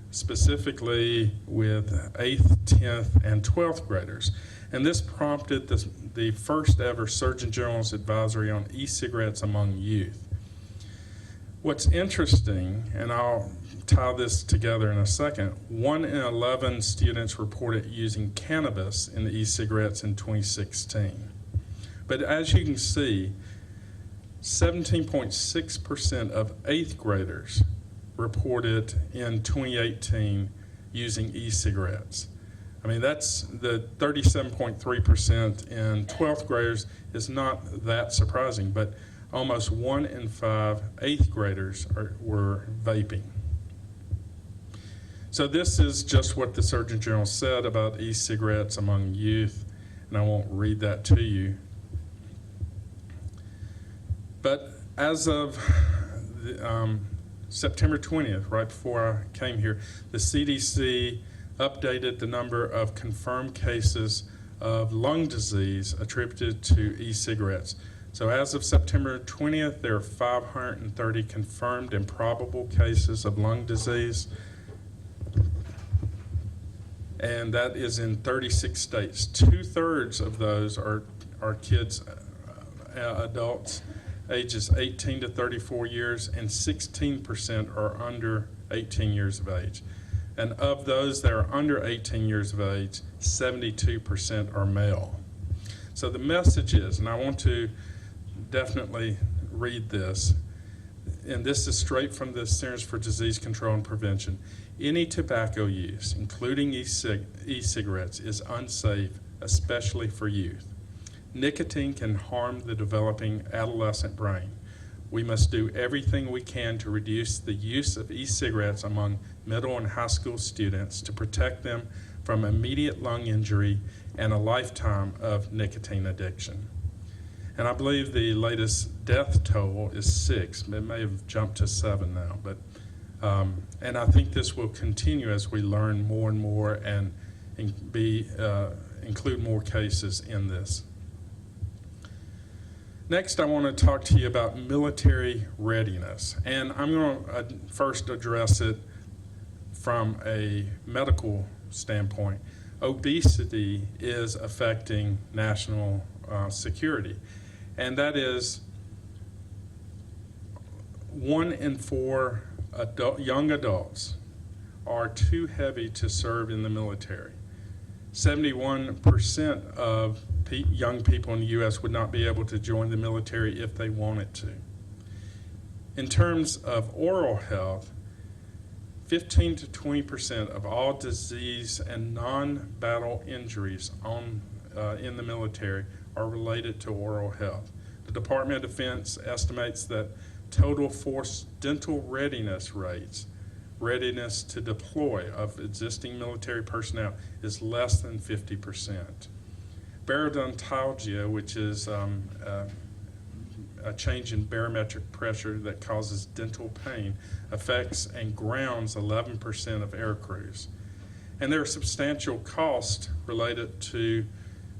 specifically with 8th, 10th, and 12th graders. And this prompted the first ever Surgeon General's advisory on e-cigarettes among youth. What's interesting, and I'll tie this together in a second, 1 in 11 students reported using cannabis in the e-cigarettes in 2016. But as you can see, 17.6% of 8th graders reported in 2018 using e-cigarettes. I mean, that's the 37.3% in 12th graders is not that surprising, but almost 1 in 5 8th graders were vaping. So this is just what the Surgeon General said about e-cigarettes among youth, and I won't read that to you. But as of September 20th, right before I came here, the CDC updated the number of confirmed cases of lung disease attributed to e-cigarettes. So as of September 20th, there are 530 confirmed and probable cases of lung disease, and that is in 36 states. 2/3 of those are kids, adults, ages 18 to 34 years, and 16% are under 18 years of age. And of those that are under 18 years of age, 72% are male. So the message is, and I want to definitely read this, and this is straight from the Centers for Disease Control and Prevention. Any tobacco use, including e-cigarettes, is unsafe, especially for youth. Nicotine can harm the developing adolescent brain. We must do everything we can to reduce the use of e-cigarettes among middle and high school students to protect them from immediate lung injury and a lifetime of nicotine addiction. And I believe the latest death toll is 6. It may have jumped to 7 now, but and I think this will continue as we learn more and more and include more cases in this. Next, I want to talk to you about military readiness, and I'm going to first address it from a medical standpoint, obesity is affecting national security. And that is 1 in 4 young adults are too heavy to serve in the military. 71% of young people in the U.S. would not be able to join the military if they wanted to. In terms of oral health, 15 to 20% of all disease and non-battle injuries in the military are related to oral health. The Department of Defense estimates that total force dental readiness rates, readiness to deploy of existing military personnel, is less than 50%. Barodontalgia, which is a change in barometric pressure that causes dental pain, affects and grounds 11% of air crews. And there are substantial costs related to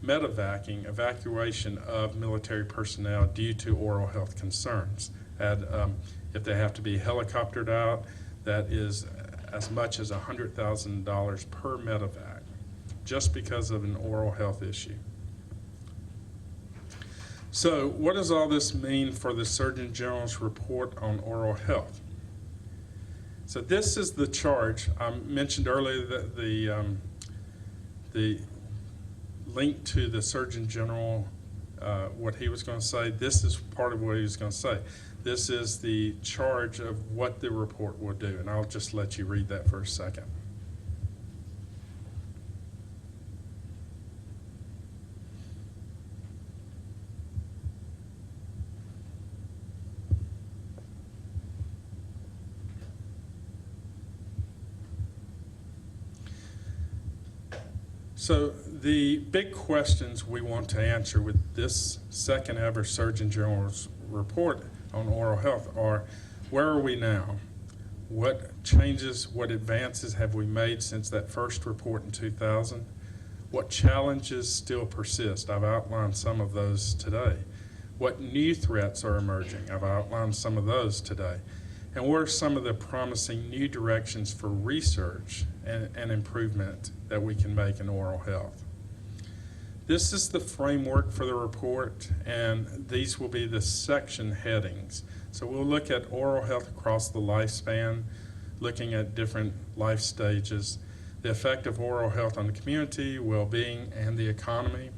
medevacing, evacuation of military personnel due to oral health concerns. If they have to be helicoptered out, that is as much as $100,000 per medevac, just because of an oral health issue. So what does all this mean for the Surgeon General's report on oral health? So this is the charge. I mentioned earlier that the link to the Surgeon General, what he was going to say. This is part of what he was going to say. This is the charge of what the report will do, and I'll just let you read that for a second. So the big questions we want to answer with this second ever Surgeon General's report on oral health are, where are we now? What changes, what advances have we made since that first report in 2000? What challenges still persist? I've outlined some of those today. What new threats are emerging? I've outlined some of those today. And what are some of the promising new directions for research and improvement that we can make in oral health? This is the framework for the report, and these will be the section headings. So we'll look at oral health across the lifespan, looking at different life stages, the effect of oral health on the community, well-being, and the economy.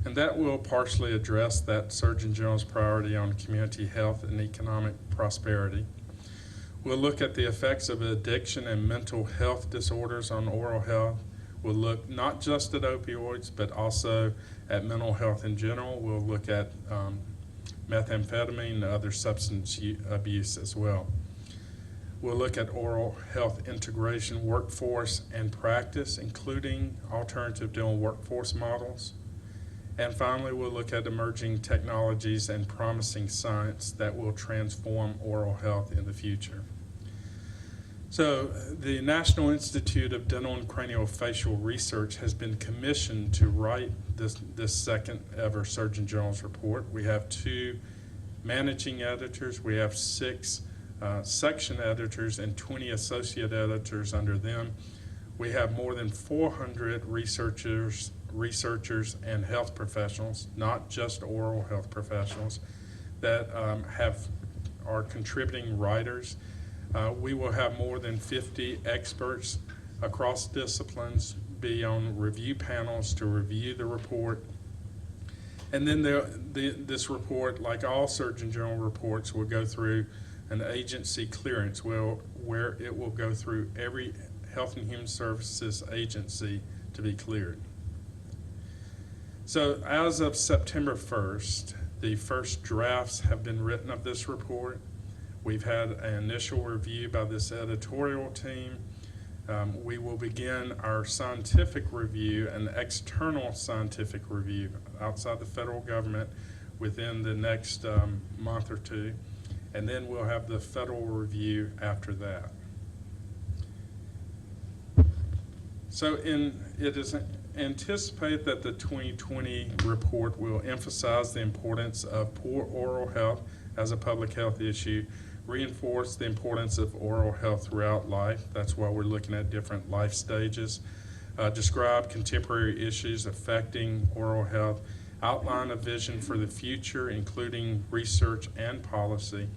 And that will partially address that Surgeon General's priority on community health and economic prosperity. We'll look at the effects of addiction and mental health disorders on oral health. We'll look not just at opioids, but also at mental health in general. We'll look at methamphetamine and other substance abuse as well. We'll look at oral health integration, workforce, and practice, including alternative dental workforce models. And finally, we'll look at emerging technologies and promising science that will transform oral health in the future. So the National Institute of Dental and Craniofacial Research has been commissioned to write this second ever Surgeon General's report. We have 2 managing editors. We have 6 section editors and 20 associate editors under them. We have more than 400 researchers and health professionals, not just oral health professionals, that are contributing writers. We will have more than 50 experts across disciplines be on review panels to review the report. And then this report, like all Surgeon General reports, will go through an agency clearance where it will go through every Health and Human Services agency to be cleared. So as of September 1st, the first drafts have been written of this report. We've had an initial review by this editorial team. We will begin our scientific review, an external scientific review outside the federal government within the next month or 2, and then we'll have the federal review after that. So it is anticipated that the 2020 report will emphasize the importance of poor oral health as a public health issue, reinforce the importance of oral health throughout life. That's why we're looking at different life stages. Describe contemporary issues affecting oral health. Outline a vision for the future, including research and policy.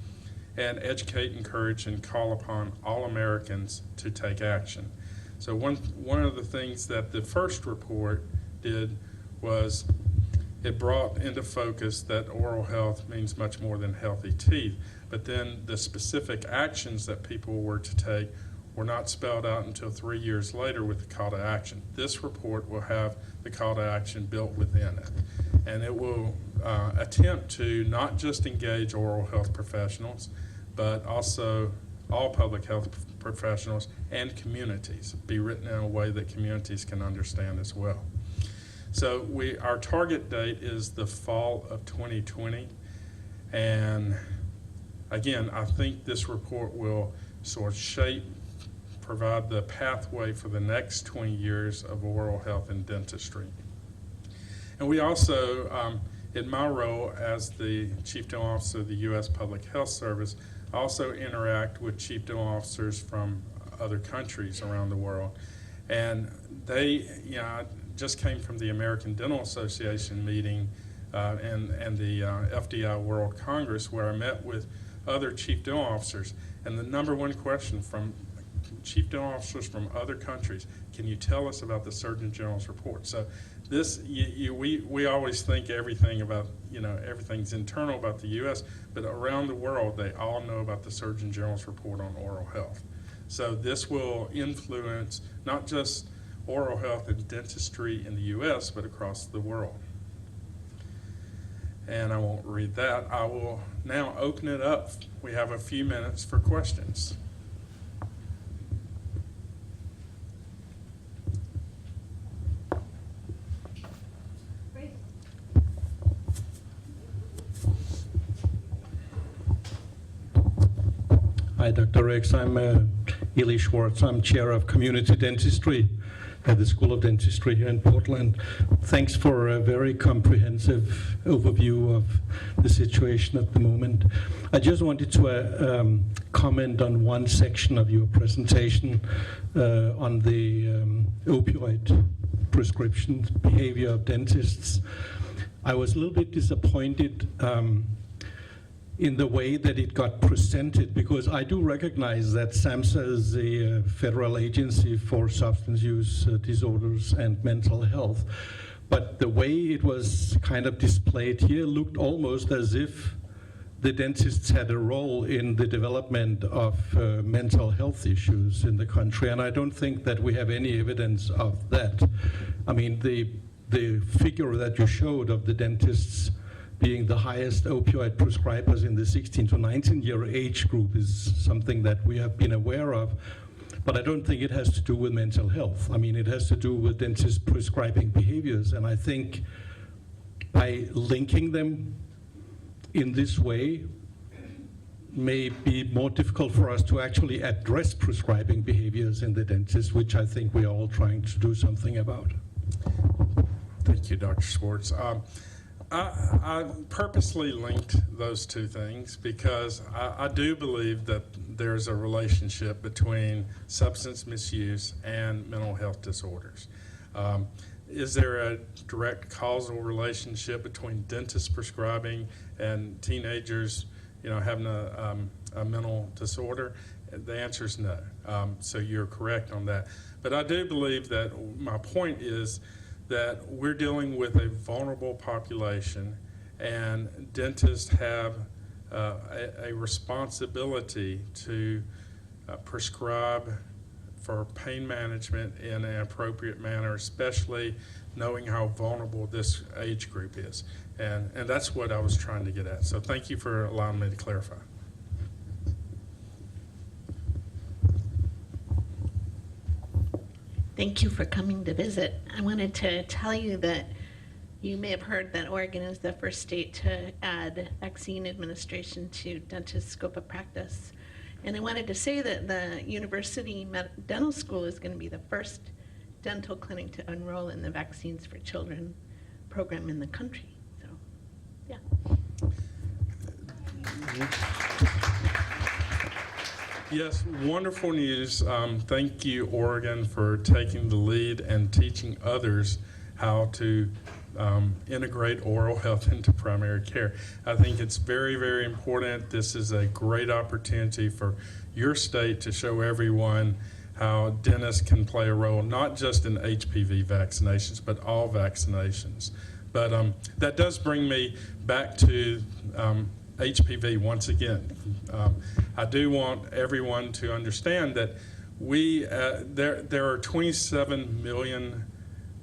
And educate, encourage, and call upon all Americans to take action. So one of the things that the first report did was it brought into focus that oral health means much more than healthy teeth, but then the specific actions that people were to take were not spelled out until 3 years later with the call to action. This report will have the call to action built within it, and it will attempt to not just engage oral health professionals, but also all public health professionals and communities, be written in a way that communities can understand as well. So our target date is the fall of 2020, and again, I think this report will sort of provide the pathway for the next 20 years of oral health and dentistry. And we also, in my role as the Chief Dental Officer of the U.S. Public Health Service, I also interact with Chief Dental Officers from other countries around the world. And they, I just came from the American Dental Association meeting and the FDI World Congress, where I met with other Chief Dental Officers. And the number one question from Chief Dental Officers from other countries, can you tell us about the Surgeon General's report? So this, we always think everything about, everything's internal about the U.S., but around the world, they all know about the Surgeon General's report on oral health. So this will influence not just oral health and dentistry in the U.S., but across the world. And I won't read that. I will now open it up. We have a few minutes for questions. Hi, Dr. X. I'm Eli Schwartz. I'm chair of community dentistry at the School of Dentistry here in Portland. Thanks for a very comprehensive overview of the situation at the moment. I just wanted to comment on one section of your presentation on the opioid prescription behavior of dentists. I was a little bit disappointed in the way that it got presented, because I do recognize that SAMHSA is the federal agency for substance use disorders and mental health. But the way it was kind of displayed here looked almost as if the dentists had a role in the development of mental health issues in the country, and I don't think that we have any evidence of that. I mean, the figure that you showed of the dentists being the highest opioid prescribers in the 16 to 19 year age group is something that we have been aware of, but I don't think it has to do with mental health. I mean, it has to do with dentist prescribing behaviors, and I think by linking them in this way may be more difficult for us to actually address prescribing behaviors in the dentist, which I think we are all trying to do something about. Thank you, Dr. Schwartz. I purposely linked those two things because I do believe that there's a relationship between substance misuse and mental health disorders. Is there a direct causal relationship between dentist prescribing and teenagers, having a mental disorder? The answer is no. So you're correct on that. But I do believe that my point is that we're dealing with a vulnerable population, and dentists have a responsibility to prescribe for pain management in an appropriate manner, especially knowing how vulnerable this age group is. And that's what I was trying to get at. So thank you for allowing me to clarify. Thank you for coming to visit. I wanted to tell you that you may have heard that Oregon is the first state to add vaccine administration to dentist scope of practice. And I wanted to say that the University Dental School is going to be the first dental clinic to enroll in the Vaccines for Children program in the country. So, yeah. Yes, wonderful news. Thank you, Oregon, for taking the lead and teaching others how to integrate oral health into primary care. I think it's very, very important. This is a great opportunity for your state to show everyone how dentists can play a role, not just in HPV vaccinations, but all vaccinations. But that does bring me back to HPV once again. I do want everyone to understand that there are 27 million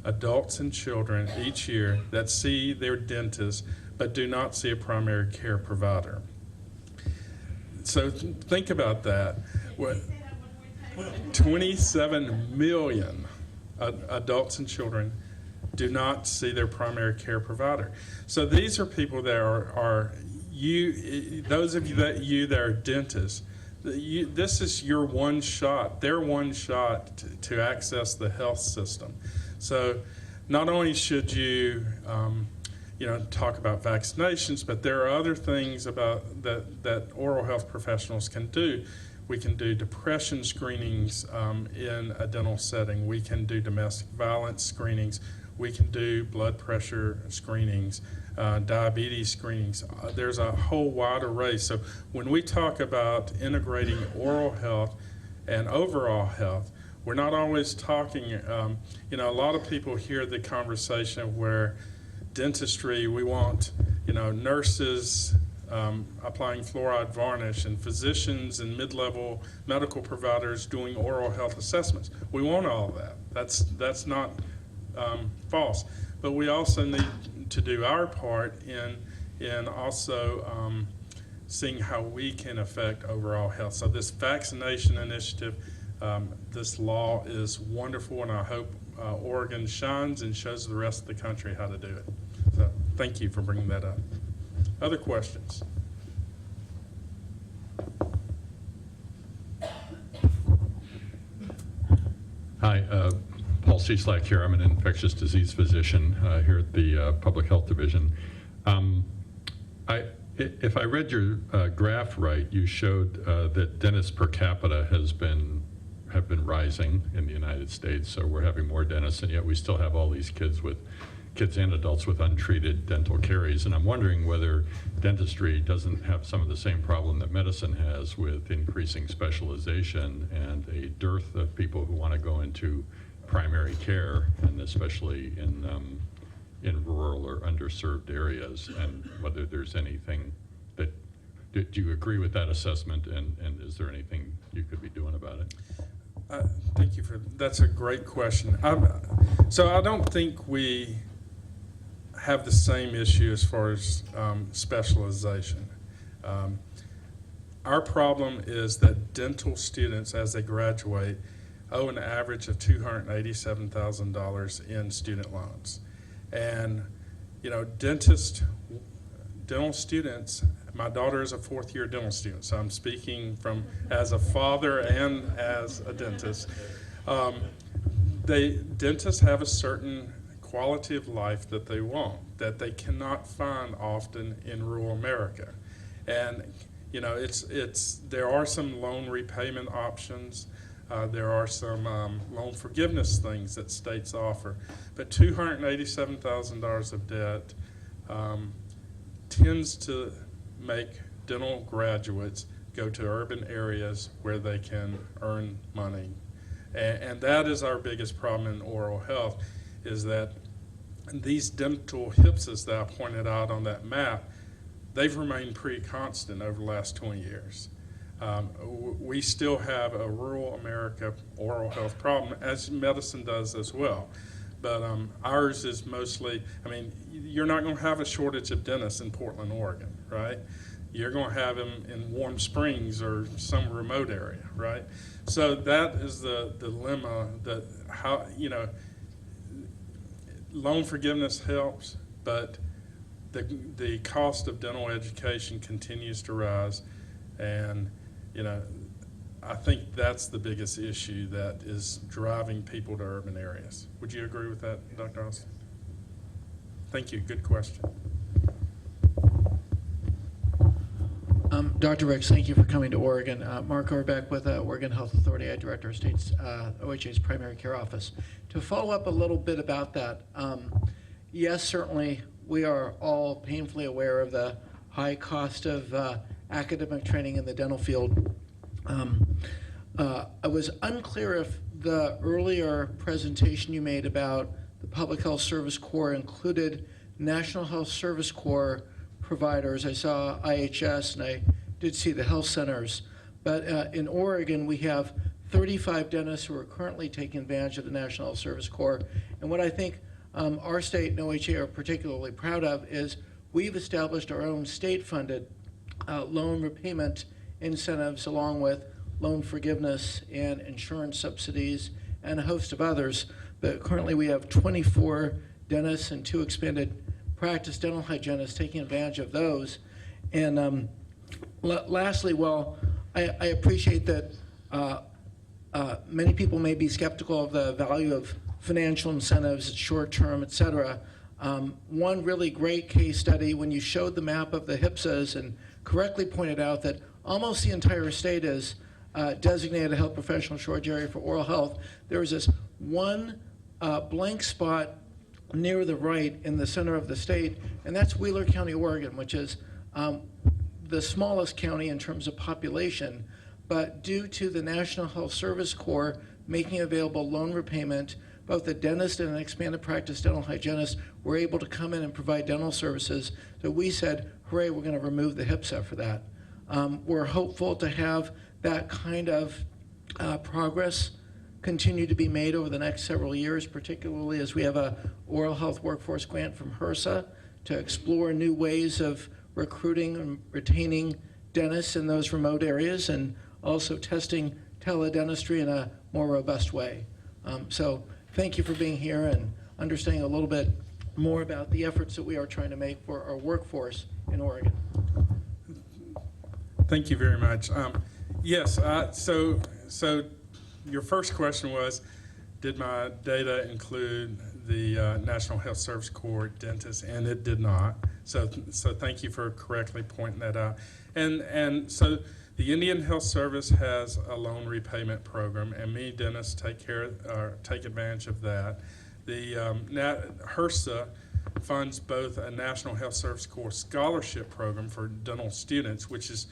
adults and children each year that see their dentist but do not see a primary care provider. So think about that. 27 million adults and children do not see their primary care provider. So these are people that are those of you that are dentists, this is your one shot, their one shot to access the health system. So not only should you, talk about vaccinations, but there are other things about that oral health professionals can do. We can do depression screenings in a dental setting. We can do domestic violence screenings. We can do blood pressure screenings, diabetes screenings. There's a whole wide array. So when we talk about integrating oral health and overall health, we're not always talking, a lot of people hear the conversation where dentistry, we want, nurses applying fluoride varnish and physicians and mid-level medical providers doing oral health assessments. We want all of that. That's not false. But we also need to do our part in also seeing how we can affect overall health. So this vaccination initiative, this law is wonderful, and I hope Oregon shines and shows the rest of the country how to do it. So thank you for bringing that up. Other questions? Hi, Paul Cieslak here. I'm an infectious disease physician here at the Public Health Division. If I read your graph right, you showed that dentists per capita have been rising in the United States. So we're having more dentists, and yet we still have all these kids and adults with untreated dental caries. And I'm wondering whether dentistry doesn't have some of the same problem that medicine has with increasing specialization and a dearth of people who want to go into primary care, and especially in rural or underserved areas, and whether there's anything that, do you agree with that assessment, and is there anything you could be doing about it? Thank you that's a great question. So I don't think we have the same issue as far as specialization. Our problem is that dental students, as they graduate, owe an average of $287,000 in student loans. And, dental students, my daughter is a fourth-year dental student, so I'm speaking as a father and as a dentist. Dentists have a certain quality of life that they want, that they cannot find often in rural America. And, there are some loan repayment options. There are some loan forgiveness things that states offer. But $287,000 of debt tends to make dental graduates go to urban areas where they can earn money. And that is our biggest problem in oral health, is that these dental HPSAs that I pointed out on that map, they've remained pretty constant over the last 20 years. We still have a rural America oral health problem, as medicine does as well. But ours is mostly, you're not going to have a shortage of dentists in Portland, Oregon, right? You're going to have them in Warm Springs or some remote area, right? So that is the dilemma, that how, loan forgiveness helps, but the cost of dental education continues to rise. And, I think that's the biggest issue that is driving people to urban areas. Would you agree with that, Dr. Austin? Thank you. Good question. Dr. Ricks, thank you for coming to Oregon. Mark Orbeck with Oregon Health Authority, I Director of State's OHA's Primary Care Office. To follow up a little bit about that, yes, certainly we are all painfully aware of the high cost of academic training in the dental field. I was unclear if the earlier presentation you made about the Public Health Service Corps included National Health Service Corps providers. I saw IHS and I did see the health centers. But in Oregon, we have 35 dentists who are currently taking advantage of the National Health Service Corps. And what I think our state and OHA are particularly proud of is we've established our own state-funded loan repayment incentives along with loan forgiveness and insurance subsidies and a host of others. But currently we have 24 dentists and 2 expanded practice dental hygienists taking advantage of those. And lastly, well, I appreciate that many people may be skeptical of the value of financial incentives, short-term, et cetera. One really great case study, when you showed the map of the HPSAs and correctly pointed out that almost the entire state is designated a health professional shortage area for oral health, there was this one blank spot near the right in the center of the state, and that's Wheeler County, Oregon, which is the smallest county in terms of population. But due to the National Health Service Corps making available loan repayment, both the dentist and an expanded practice dental hygienist were able to come in and provide dental services. So we said, hooray, we're going to remove the HPSA for that. We're hopeful to have that kind of progress continue to be made over the next several years, particularly as we have a oral health workforce grant from HRSA to explore new ways of recruiting and retaining dentists in those remote areas, and also testing teledentistry in a more robust way. So thank you for being here and understanding a little bit more about the efforts that we are trying to make for our workforce in Oregon. Thank you very much. Yes, so your first question was, did my data include the National Health Service Corps dentists? And it did not. So thank you for correctly pointing that out. And so the Indian Health Service has a loan repayment program, and many dentists take advantage of that. The HRSA funds both a National Health Service Corps scholarship program for dental students, which is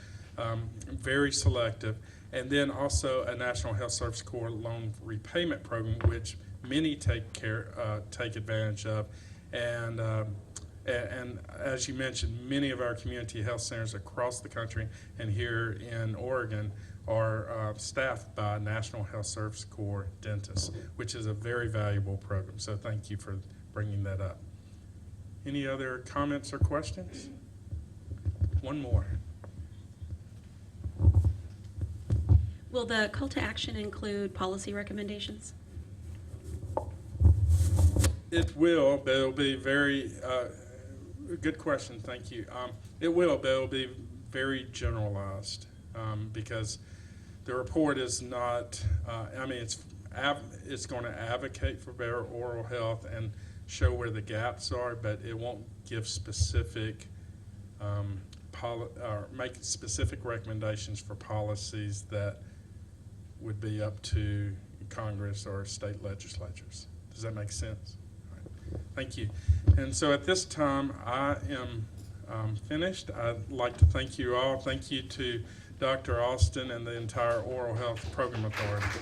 very selective, and then also a National Health Service Corps loan repayment program, which many take advantage of. And as you mentioned, many of our community health centers across the country and here in Oregon are staffed by National Health Service Corps dentists, which is a very valuable program. So thank you for bringing that up. Any other comments or questions? One more. Will the call to action include policy recommendations? It will, but it'll be very, good question, thank you. It will, but it'll be very generalized because the report is not, it's going to advocate for better oral health and show where the gaps are, but it won't give specific, or make specific recommendations for policies that would be up to Congress or state legislatures. Does that make sense? All right. Thank you. And so at this time, I am finished. I'd like to thank you all. Thank you to Dr. Austin and the entire Oral Health Program Authority.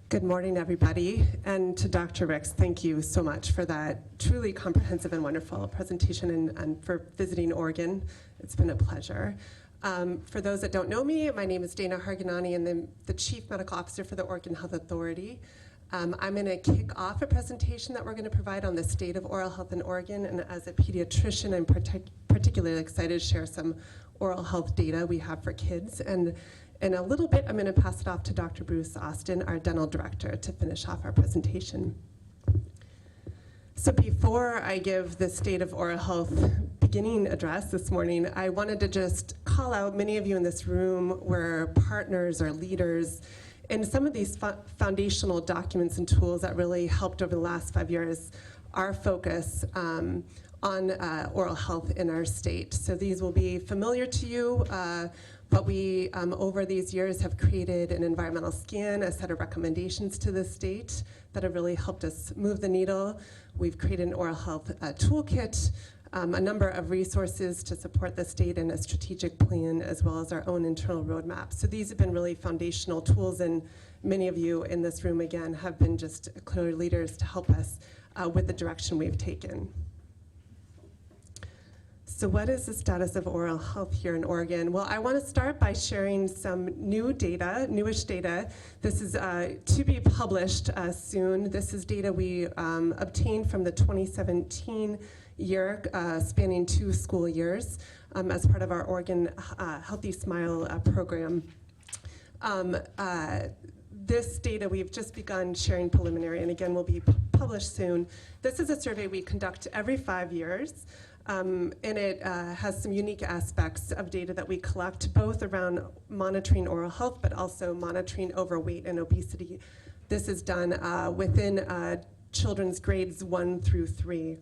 Good morning, everybody. And to Dr. Ricks, thank you so much for that truly comprehensive and wonderful presentation and for visiting Oregon. It's been a pleasure. For those that don't know me, my name is Dana Harganani, and I'm the Chief Medical Officer for the Oregon Health Authority. I'm going to kick off a presentation that we're going to provide on the state of oral health in Oregon. And as a pediatrician, I'm particularly excited to share some oral health data we have for kids. And In a little bit, I'm going to pass it off to Dr. Bruce Austin, our dental director, to finish off our presentation. So before I give the State of Oral Health beginning address this morning, I wanted to just call out many of you in this room were partners or leaders in some of these foundational documents and tools that really helped over the last 5 years our focus on oral health in our state. So these will be familiar to you, but we, over these years, have created an environmental scan, a set of recommendations to the state that have really helped us move the needle. We've created an oral health toolkit, a number of resources to support the state in a strategic plan, as well as our own internal roadmap. So these have been really foundational tools, and many of you in this room, again, have been just clear leaders to help us with the direction we've taken. So what is the status of oral health here in Oregon? Well, I want to start by sharing some new data, newish data. This is to be published soon. This is data we obtained from the 2017 year, spanning 2 school years, as part of our Oregon Healthy Smile program. This data, we've just begun sharing preliminary, and again, will be published soon. This is a survey we conduct every 5 years. And it has some unique aspects of data that we collect, both around monitoring oral health, but also monitoring overweight and obesity. This is done within children's grades 1 through 3.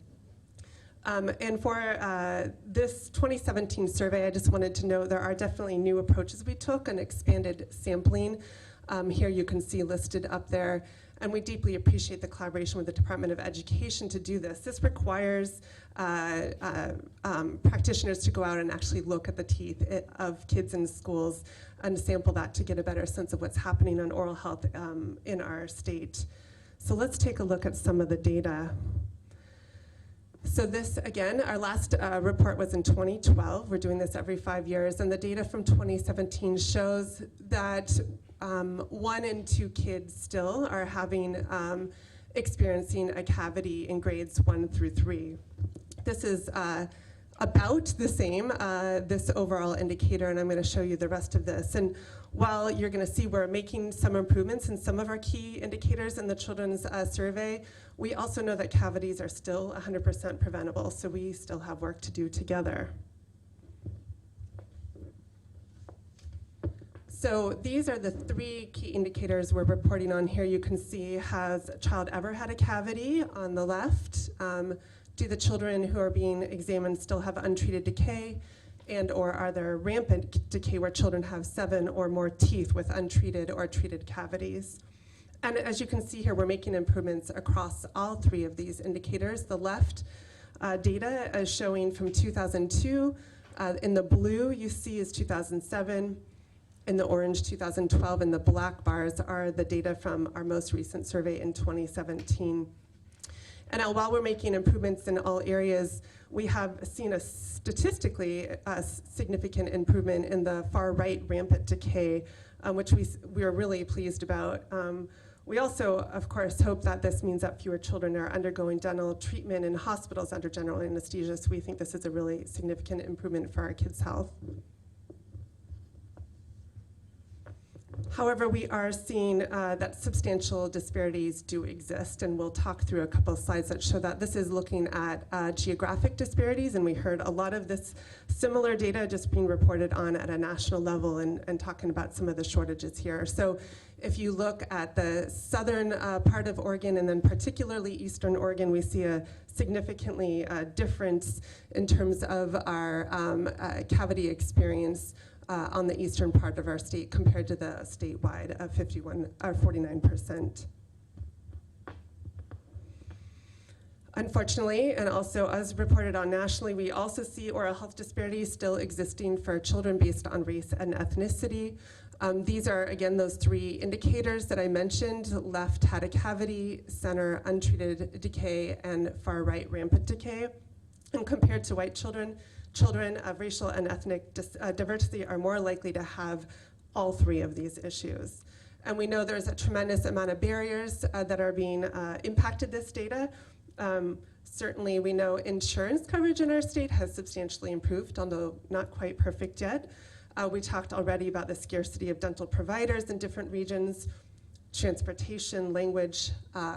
And for this 2017 survey, I just wanted to note there are definitely new approaches we took and expanded sampling. Here you can see listed up there. And we deeply appreciate the collaboration with the Department of Education to do this. This requires practitioners to go out and actually look at the teeth of kids in schools and sample that to get a better sense of what's happening on oral health in our state. So let's take a look at some of the data. So this, again, our last report was in 2012. We're doing this every 5 years, and the data from 2017 shows that 1 in 2 kids still are experiencing a cavity in grades 1 through 3. This is about the same, this overall indicator, and I'm going to show you the rest of this. And while you're going to see we're making some improvements in some of our key indicators in the children's survey, we also know that cavities are still 100% preventable, so we still have work to do together. So these are the 3 key indicators we're reporting on here. You can see, has a child ever had a cavity on the left? Do the children who are being examined still have untreated decay? And or are there rampant decay where children have 7 or more teeth with untreated or treated cavities? And as you can see here, we're making improvements across all 3 of these indicators. The left data is showing from 2002. In the blue you see is 2007. In the orange, 2012, and the black bars are the data from our most recent survey in 2017. And while we're making improvements in all areas, we have seen a statistically significant improvement in the far right rampant decay, which we are really pleased about. We also, of course, hope that this means that fewer children are undergoing dental treatment in hospitals under general anesthesia, so we think this is a really significant improvement for our kids' health. However, we are seeing that substantial disparities do exist, and we'll talk through a couple of slides that show that. This is looking at geographic disparities, and we heard a lot of this similar data just being reported on at a national level and talking about some of the shortages here. So if you look at the southern part of Oregon, and then particularly eastern Oregon, we see a significantly difference in terms of our cavity experience on the eastern part of our state compared to the statewide of 49%. Unfortunately, and also as reported on nationally, we also see oral health disparities still existing for children based on race and ethnicity. These are, again, those 3 indicators that I mentioned. Left had a cavity, center untreated decay, and far right rampant decay. And compared to white children of racial and ethnic diversity are more likely to have all 3 of these issues. And we know there's a tremendous amount of barriers that are being impacted this data. Certainly we know insurance coverage in our state has substantially improved, although not quite perfect yet. We talked already about the scarcity of dental providers in different regions, transportation, language,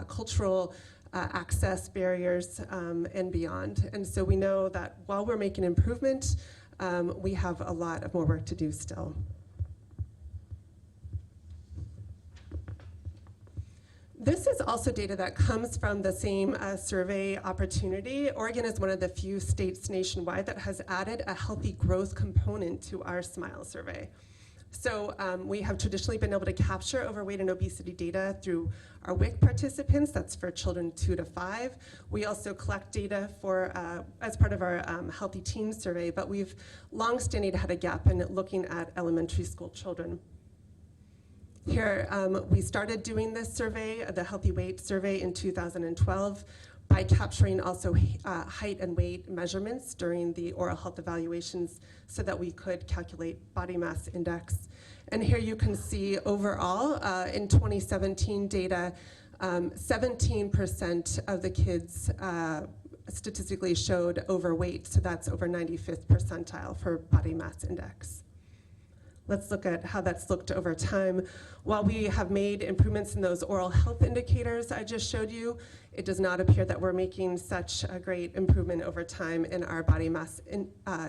cultural access barriers, and beyond. And so we know that while we're making improvement, we have a lot of more work to do still. This is also data that comes from the same survey opportunity. Oregon is one of the few states nationwide that has added a healthy growth component to our SMILE survey. So we have traditionally been able to capture overweight and obesity data through our WIC participants. That's for children 2 to 5. We also collect data for as part of our Healthy Teens survey, but we've long-standing had a gap in looking at elementary school children. Here, we started doing this survey, the Healthy Weight survey, in 2012 by capturing also height and weight measurements during the oral health evaluations so that we could calculate body mass index. And here you can see overall, in 2017 data, 17% of the kids statistically showed overweight, so that's over 95th percentile for body mass index. Let's look at how that's looked over time. While we have made improvements in those oral health indicators I just showed you, it does not appear that we're making such a great improvement over time in our body mass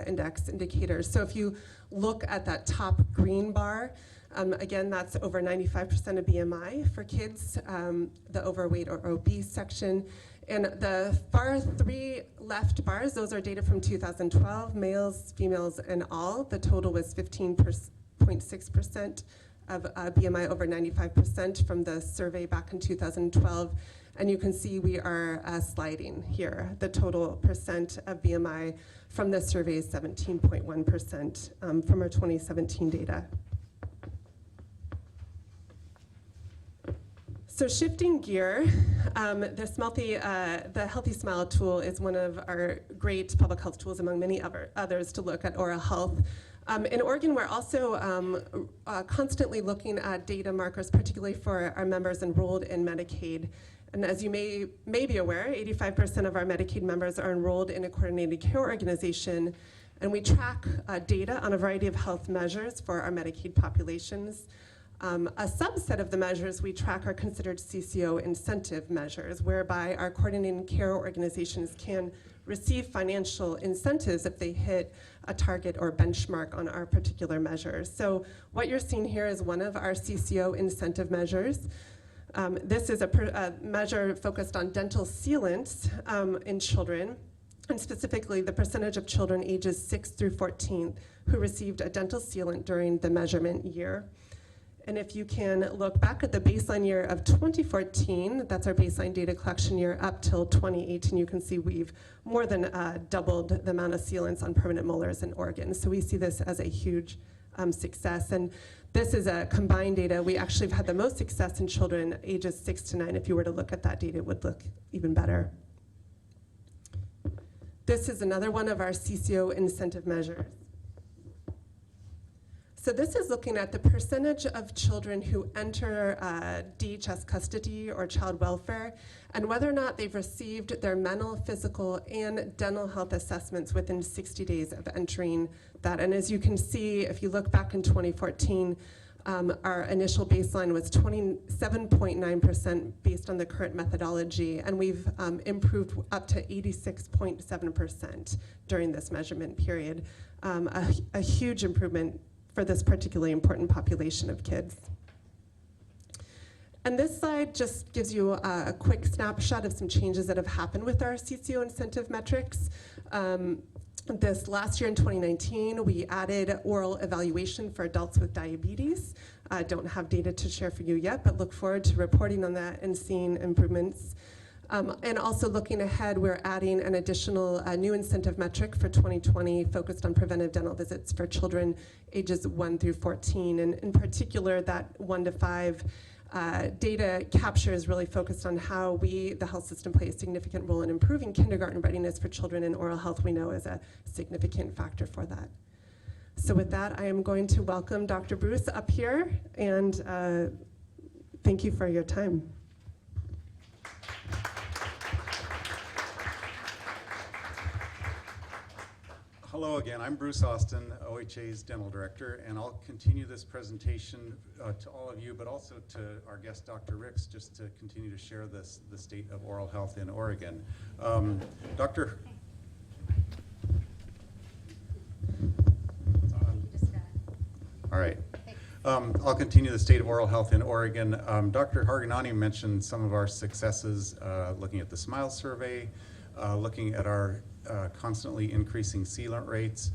index indicators. So if you look at that top green bar, again, that's over 95% of BMI for kids, the overweight or obese section. And the far 3 left bars, those are data from 2012, males, females, and all. The total was 15.6% of BMI over 95% from the survey back in 2012. And you can see we are sliding here. The total percent of BMI from the survey is 17.1% from our 2017 data. So shifting gear, the Healthy Smile tool is one of our great public health tools among many others to look at oral health. In Oregon, we're also constantly looking at data markers, particularly for our members enrolled in Medicaid. And as you may be aware, 85% of our Medicaid members are enrolled in a coordinated care organization, and we track data on a variety of health measures for our Medicaid populations. A subset of the measures we track are considered CCO incentive measures, whereby our coordinated care organizations can receive financial incentives if they hit a target or benchmark on our particular measures. So what you're seeing here is one of our CCO incentive measures. This is a measure focused on dental sealants in children, and specifically the percentage of children ages 6 through 14 who received a dental sealant during the measurement year. And if you can look back at the baseline year of 2014, that's our baseline data collection year, up till 2018, you can see we've more than doubled the amount of sealants on permanent molars in Oregon. So we see this as a huge success. And this is a combined data. We actually have had the most success in children ages 6 to 9. If you were to look at that data, it would look even better. This is another one of our CCO incentive measures. So this is looking at the percentage of children who enter DHS custody or child welfare and whether or not they've received their mental, physical, and dental health assessments within 60 days of entering that. And as you can see, if you look back in 2014, our initial baseline was 27.9% based on the current methodology, and we've improved up to 86.7% during this measurement period. A huge improvement for this particularly important population of kids. And this slide just gives you a quick snapshot of some changes that have happened with our CCO incentive metrics. This last year in 2019, we added oral evaluation for adults with diabetes. I don't have data to share for you yet, but look forward to reporting on that and seeing improvements. And also looking ahead, we're adding an additional new incentive metric for 2020 focused on preventive dental visits for children ages 1 through 14. And in particular, that 1 to 5 data capture is really focused on how we, the health system, play a significant role in improving kindergarten readiness for children, and oral health we know is a significant factor for that. So with that, I am going to welcome Dr. Bruce up here, and thank you for your time. Hello again, I'm Bruce Austin, OHA's dental director, and I'll continue this presentation to all of you, but also to our guest, Dr. Ricks, just to continue to share the state of oral health in Oregon. Dr. All right. I'll continue the state of oral health in Oregon. Dr. Harganani mentioned some of our successes looking at the SMILE survey, looking at our constantly increasing sealant rates.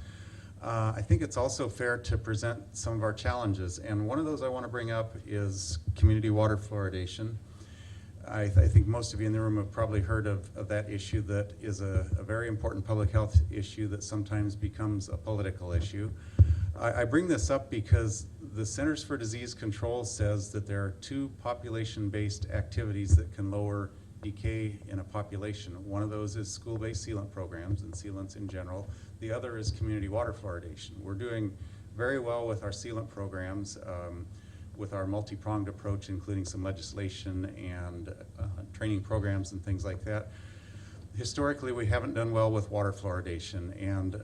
I think it's also fair to present some of our challenges, and one of those I want to bring up is community water fluoridation. I think most of you in the room have probably heard of that issue that is a very important public health issue that sometimes becomes a political issue. I bring this up because the Centers for Disease Control says that there are two population-based activities that can lower decay in a population. One of those is school-based sealant programs and sealants in general. The other is community water fluoridation. We're doing very well with our sealant programs, with our multi-pronged approach, including some legislation and training programs and things like that. Historically, we haven't done well with water fluoridation, and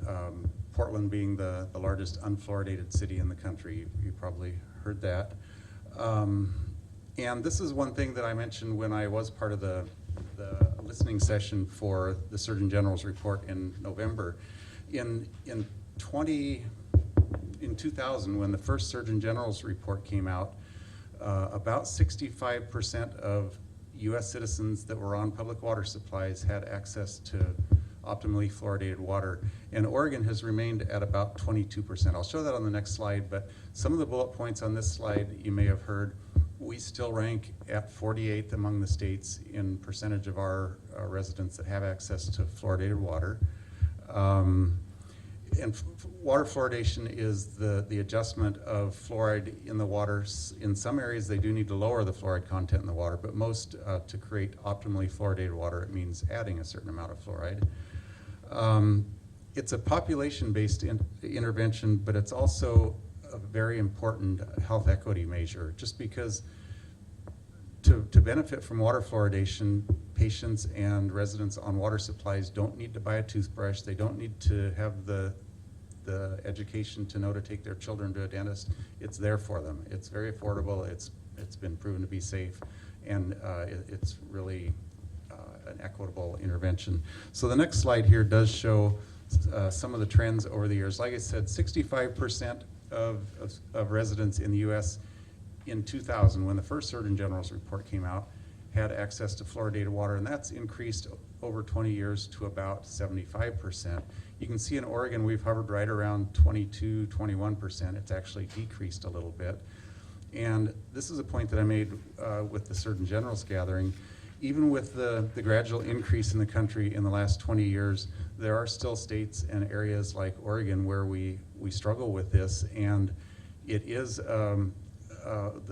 Portland being the largest unfluoridated city in the country, you probably heard that. And this is one thing that I mentioned when I was part of the listening session for the Surgeon General's report in November. In 2000, when the first Surgeon General's report came out, about 65% of U.S. citizens that were on public water supplies had access to optimally fluoridated water, and Oregon has remained at about 22%. I'll show that on the next slide, but some of the bullet points on this slide you may have heard. We still rank at 48th among the states in percentage of our residents that have access to fluoridated water. Water fluoridation is the adjustment of fluoride in the water. In some areas, they do need to lower the fluoride content in the water, but most to create optimally fluoridated water, it means adding a certain amount of fluoride. It's a population-based intervention, but it's also a very important health equity measure, just because to benefit from water fluoridation, patients and residents on water supplies don't need to buy a toothbrush. They don't need to have the education to know to take their children to a dentist. It's there for them. It's very affordable. It's been proven to be safe, and it's really an equitable intervention. So the next slide here does show some of the trends over the years. Like I said, 65% of residents in the U.S. in 2000, when the first Surgeon General's report came out, had access to fluoridated water, and that's increased over 20 years to about 75%. You can see in Oregon we've hovered right around 22, 21%. It's actually decreased a little bit. And this is a point that I made with the Surgeon General's gathering. Even with the gradual increase in the country in the last 20 years, there are still states and areas like Oregon where we struggle with this, and it is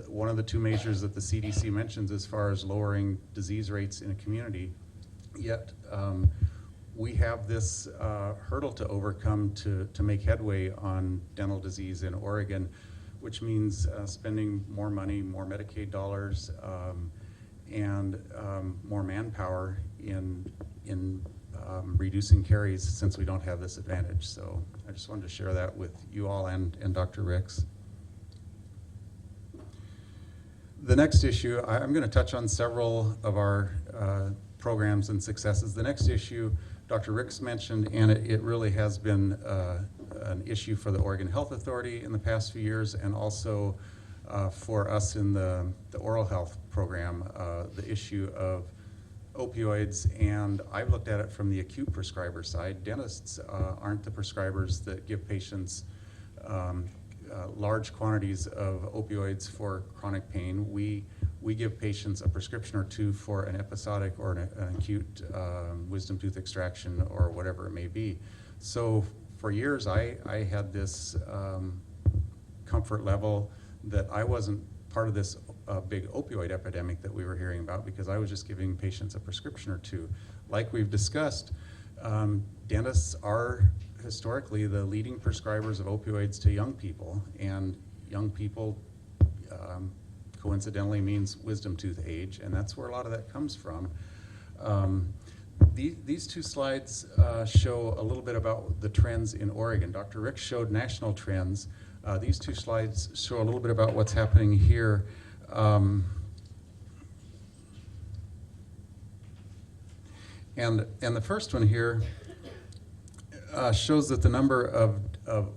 one of the two measures that the CDC mentions as far as lowering disease rates in a community. Yet we have this hurdle to overcome to make headway on dental disease in Oregon, which means spending more money, more Medicaid dollars, and more manpower in reducing caries, since we don't have this advantage. So I just wanted to share that with you all and Dr. Ricks. The next issue, I'm going to touch on several of our programs and successes. The next issue Dr. Ricks mentioned, and it really has been an issue for the Oregon Health Authority in the past few years, and also for us in the oral health program, the issue of opioids. And I've looked at it from the acute prescriber side. Dentists aren't the prescribers that give patients large quantities of opioids for chronic pain. We give patients a prescription or two for an episodic or an acute wisdom tooth extraction or whatever it may be. So for years I had this comfort level that I wasn't part of this big opioid epidemic that we were hearing about, because I was just giving patients a prescription or two. Like we've discussed, dentists are historically the leading prescribers of opioids to young people, and young people coincidentally means wisdom tooth age, and that's where a lot of that comes from. These two slides show a little bit about the trends in Oregon. Dr. Rick showed national trends. These two slides show a little bit about what's happening here. And the first one here shows that the number of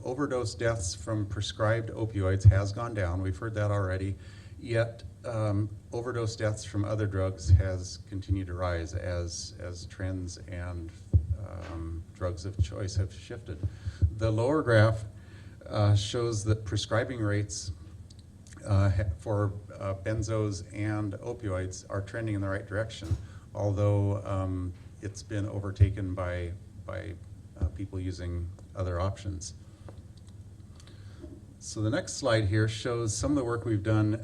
overdose deaths from prescribed opioids has gone down. We've heard that already. Yet overdose deaths from other drugs has continued to rise as trends and drugs of choice have shifted. The lower graph shows that prescribing rates for benzos and opioids are trending in the right direction, although it's been overtaken by people using other options. So the next slide here shows some of the work we've done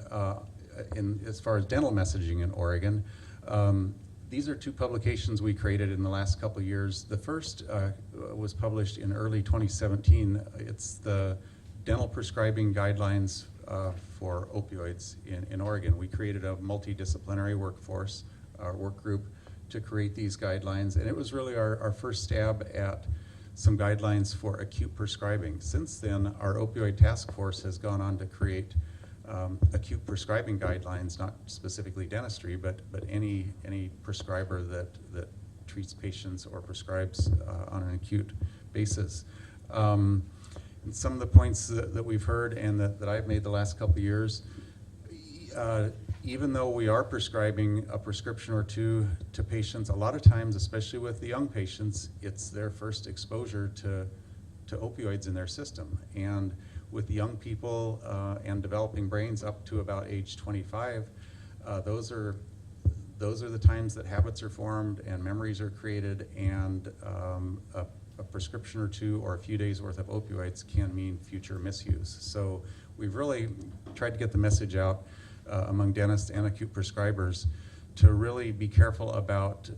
as far as dental messaging in Oregon. These are two publications we created in the last couple of years. The first was published in early 2017. It's the dental prescribing guidelines for opioids in Oregon. We created a multidisciplinary work group to create these guidelines, and it was really our first stab at some guidelines for acute prescribing. Since then, our opioid task force has gone on to create acute prescribing guidelines, not specifically dentistry, but any prescriber that treats patients or prescribes on an acute basis. And some of the points that we've heard and that I've made the last couple of years, even though we are prescribing a prescription or two to patients, a lot of times, especially with the young patients, it's their first exposure to opioids in their system. And with young people and developing brains up to about age 25, those are the times that habits are formed and memories are created, and a prescription or two or a few days worth of opioids can mean future misuse. So we've really tried to get the message out among dentists and acute prescribers to really be careful about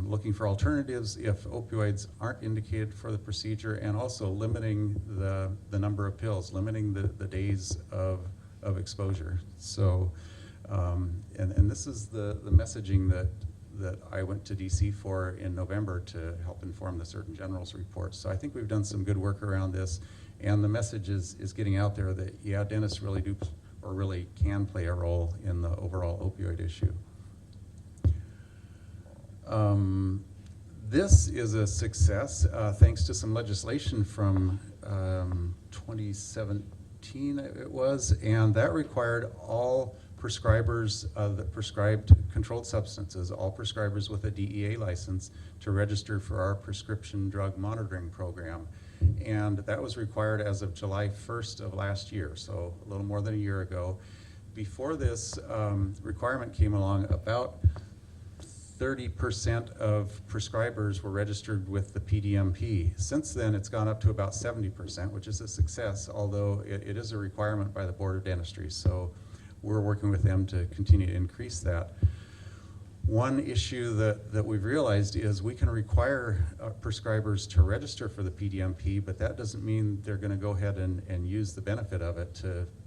looking for alternatives if opioids aren't indicated for the procedure, and also limiting the number of pills, limiting the days of exposure. So, and this is the messaging that I went to DC for in November to help inform the Surgeon General's report. So I think we've done some good work around this, and the message is getting out there that, yeah, dentists really do or really can play a role in the overall opioid issue. This is a success thanks to some legislation from 2017 it was, and that required all prescribers that prescribed controlled substances, all prescribers with a DEA license, to register for our prescription drug monitoring program. And that was required as of July 1st of last year, so a little more than a year ago. Before this requirement came along, about 30% of prescribers were registered with the PDMP. Since then, it's gone up to about 70%, which is a success, although it is a requirement by the Board of Dentistry. So we're working with them to continue to increase that. One issue that we've realized is we can require prescribers to register for the PDMP, but that doesn't mean they're going to go ahead and use the benefit of it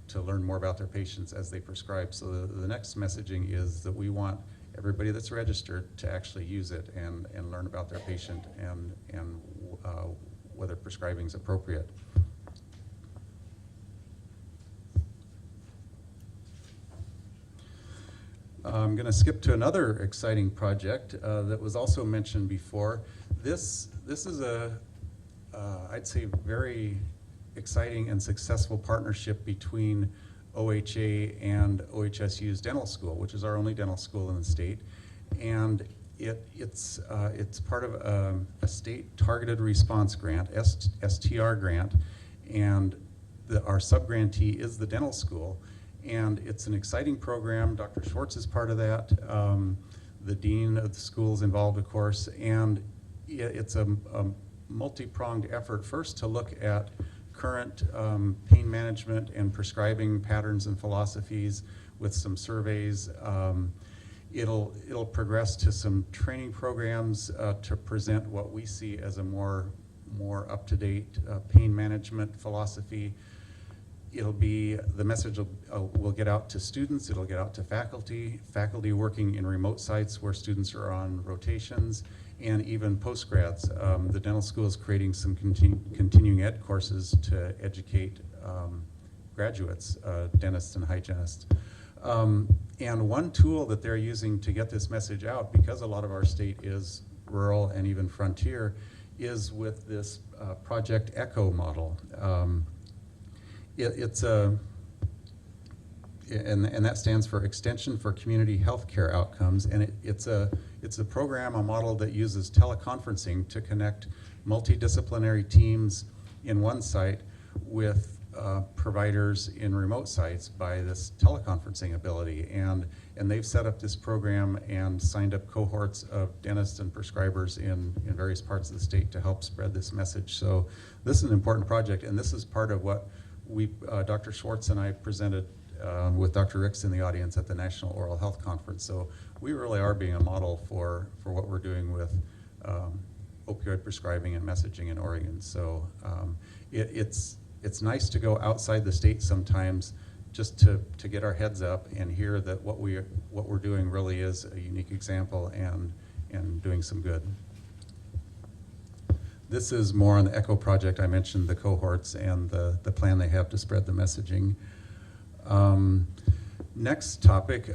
to learn more about their patients as they prescribe. So the next messaging is that we want everybody that's registered to actually use it and learn about their patient and whether prescribing is appropriate. I'm going to skip to another exciting project that was also mentioned before. This is I'd say, very exciting and successful partnership between OHA and OHSU's dental school, which is our only dental school in the state. And it's part of a state targeted response grant, STR grant, and our subgrantee is the dental school. And it's an exciting program. Dr. Schwartz is part of that. The dean of the school is involved, of course, and it's a multi-pronged effort. First, to look at current pain management and prescribing patterns and philosophies with some surveys. It'll progress to some training programs to present what we see as a more up-to-date pain management philosophy. The message will get out to students, it'll get out to faculty working in remote sites where students are on rotations, and even postgrads. The dental school is creating some continuing ed courses to educate graduates, dentists and hygienists. And one tool that they're using to get this message out, because a lot of our state is rural and even frontier, is with this Project ECHO model. It's a, and that stands for Extension for Community Healthcare Outcomes, and it's a program, a model that uses teleconferencing to connect multidisciplinary teams in one site with providers in remote sites by this teleconferencing ability. And they've set up this program and signed up cohorts of dentists and prescribers in various parts of the state to help spread this message. So this is an important project, and this is part of what we, Dr. Schwartz and I presented with Dr. Ricks in the audience at the National Oral Health Conference. So we really are being a model for what we're doing with opioid prescribing and messaging in Oregon. So it's nice to go outside the state sometimes just to get our heads up and hear that what we're doing really is a unique example and doing some good. This is more on the ECHO project. I mentioned the cohorts and the plan they have to spread the messaging. Next topic,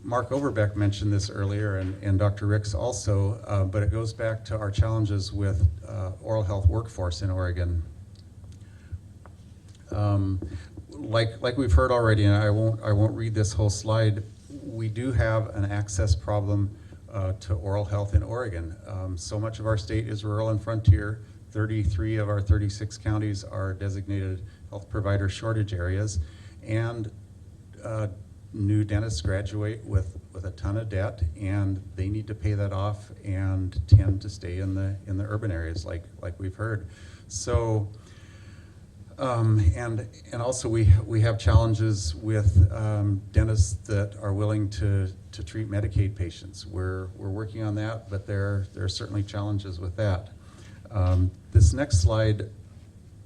Mark Overbeck mentioned this earlier, and Dr. Ricks also, but it goes back to our challenges with oral health workforce in Oregon. Like we've heard already, and I won't read this whole slide, we do have an access problem to oral health in Oregon. So much of our state is rural and frontier. 33 of our 36 counties are designated health provider shortage areas, and new dentists graduate with a ton of debt, and they need to pay that off and tend to stay in the urban areas, like we've heard. So. And also we have challenges with dentists that are willing to treat Medicaid patients. We're working on that, but there are certainly challenges with that. This next slide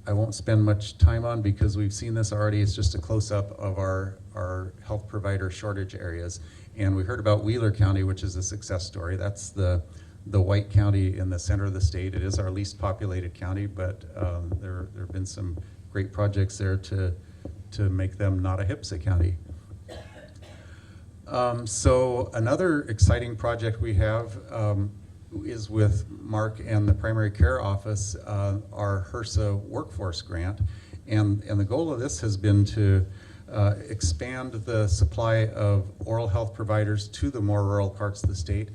I won't spend much time on because we've seen this already. It's just a close-up of our health provider shortage areas. And we heard about Wheeler County, which is a success story. That's the white county in the center of the state. It is our least populated county, but there have been some great projects there to make them not a HPSA county. So another exciting project we have is with Mark and the primary care office, our HRSA workforce grant. And the goal of this has been to expand the supply of oral health providers to the more rural parts of the state,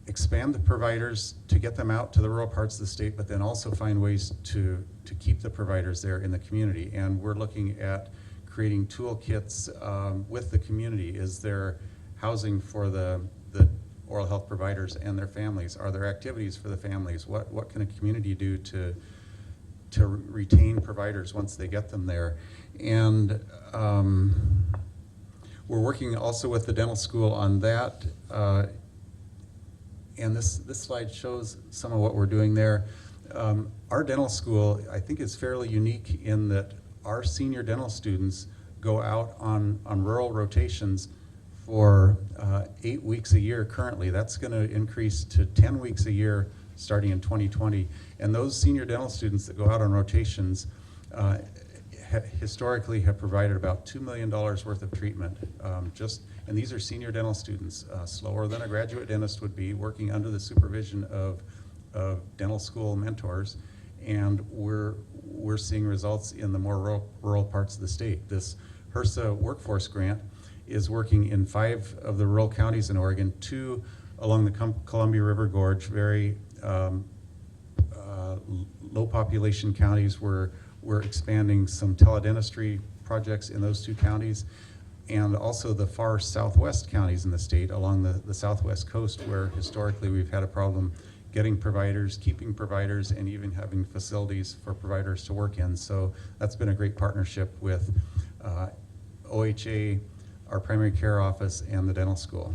expand the providers to get them out to the rural parts of the state, but then also find ways to keep the providers there in the community. And we're looking at creating toolkits with the community. Is there housing for the oral health providers and their families? Are there activities for the families? What can a community do to retain providers once they get them there? And we're working also with the dental school on that. And this slide shows some of what we're doing there. Our dental school, I think, is fairly unique in that our senior dental students go out on rural rotations for 8 weeks a year currently. That's going to increase to 10 weeks a year starting in 2020. And those senior dental students that go out on rotations historically have provided about $2 million worth of treatment. And these are senior dental students, slower than a graduate dentist would be, working under the supervision of dental school mentors. And we're seeing results in the more rural parts of the state. This HRSA workforce grant is working in 5 of the rural counties in Oregon, 2 along the Columbia River Gorge, very low population counties. We're expanding some teledentistry projects in those 2 counties, and also the far southwest counties in the state along the southwest coast, where historically we've had a problem getting providers, keeping providers, and even having facilities for providers to work in. So that's been a great partnership with OHA, our primary care office, and the dental school.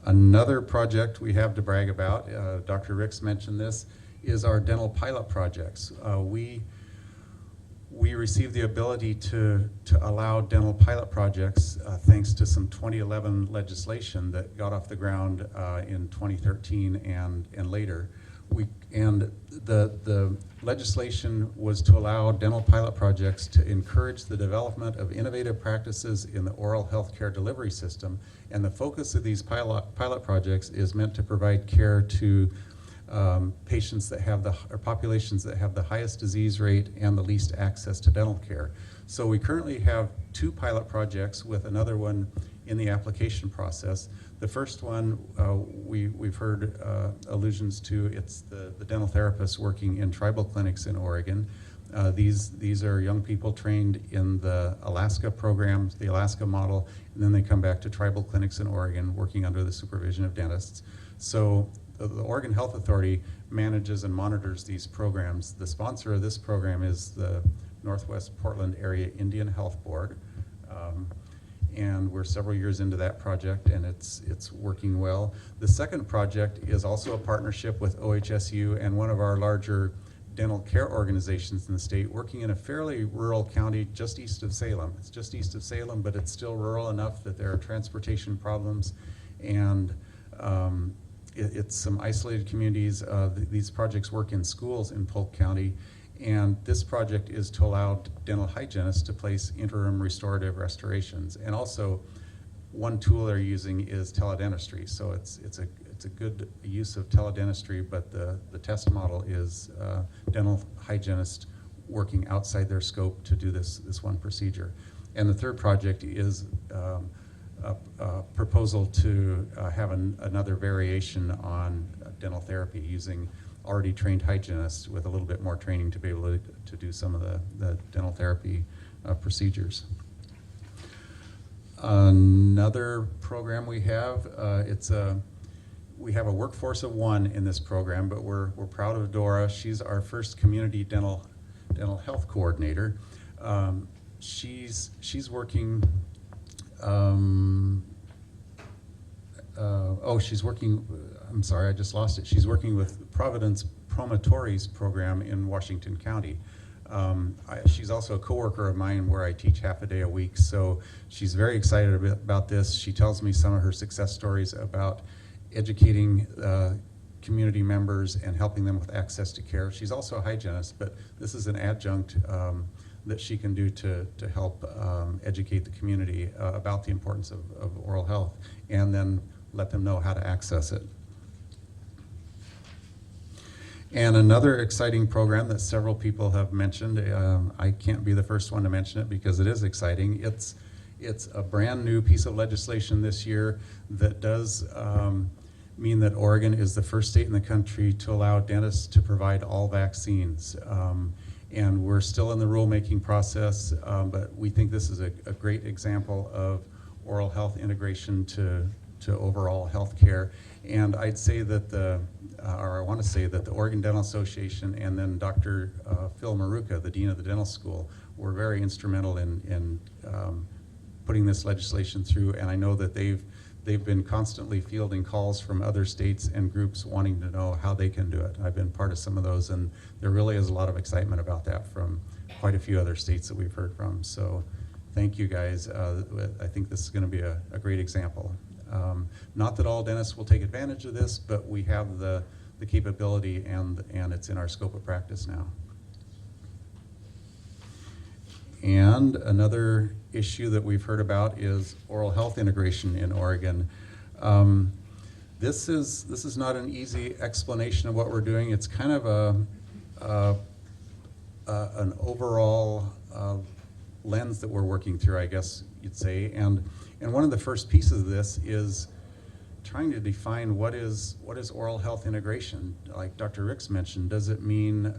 Another project we have to brag about, Dr. Ricks mentioned this, is our dental pilot projects. We we received the ability to allow dental pilot projects thanks to some 2011 legislation that got off the ground in 2013 and later. The legislation was to allow dental pilot projects to encourage the development of innovative practices in the oral health care delivery system. And the focus of these pilot projects is meant to provide care to patients that have or populations that have the highest disease rate and the least access to dental care. So we currently have 2 pilot projects with another one in the application process. The first one we've heard allusions to. It's the dental therapists working in tribal clinics in Oregon. These are young people trained in the Alaska programs, the Alaska model, and then they come back to tribal clinics in Oregon working under the supervision of dentists. So the Oregon Health Authority manages and monitors these programs. The sponsor of this program is the Northwest Portland Area Indian Health Board. And we're several years into that project, and it's working well. The second project is also a partnership with OHSU and one of our larger dental care organizations in the state, working in a fairly rural county just east of Salem. It's just east of Salem, but it's still rural enough that there are transportation problems, and it's some isolated communities. These projects work in schools in Polk County, and this project is to allow dental hygienists to place interim restorative restorations. And also, one tool they're using is teledentistry. So it's a good use of teledentistry, but the test model is dental hygienists working outside their scope to do this one procedure. And the third project is a proposal to have another variation on dental therapy using already trained hygienists with a little bit more training to be able to do some of the dental therapy procedures. Another program we have, we have a workforce of 1 in this program, but we're proud of Dora. She's our first community dental health coordinator. She's working. She's working. I'm sorry, I just lost it. She's working with Providence Promontories program in Washington County. She's also a coworker of mine where I teach half a day a week, so she's very excited about this. She tells me some of her success stories about educating community members and helping them with access to care. She's also a hygienist, but this is an adjunct that she can do to help educate the community about the importance of oral health and then let them know how to access it. And another exciting program that several people have mentioned, I can't be the first one to mention it because it is exciting. It's a brand new piece of legislation this year that does mean that Oregon is the first state in the country to allow dentists to provide all vaccines. And we're still in the rulemaking process, but we think this is a great example of oral health integration to overall health care. And I'd say that I want to say that the Oregon Dental Association and then Dr. Phil Maruca, the Dean of the Dental School, were very instrumental in putting this legislation through. And I know that they've been constantly fielding calls from other states and groups wanting to know how they can do it. I've been part of some of those, and there really is a lot of excitement about that from quite a few other states that we've heard from. So thank you guys. I think this is going to be a great example. Not that all dentists will take advantage of this, but we have the capability and it's in our scope of practice now. And another issue that we've heard about is oral health integration in Oregon. This is not an easy explanation of what we're doing. It's kind of an overall lens that we're working through, I guess you'd say. And one of the first pieces of this is trying to define what is oral health integration. Like Dr. Ricks mentioned, does it mean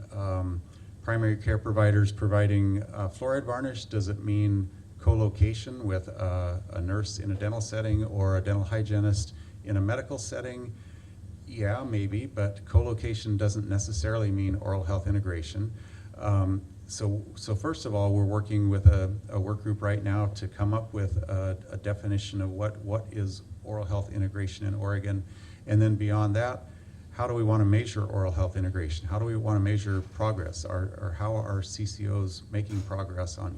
primary care providers providing fluoride varnish? Does it mean co-location with a nurse in a dental setting or a dental hygienist in a medical setting? Yeah, maybe, but co-location doesn't necessarily mean oral health integration. So first of all, we're working with a work group right now to come up with a definition of what is oral health integration in Oregon. And then beyond that, how do we want to measure oral health integration? How do we want to measure progress? Or how are CCOs making progress on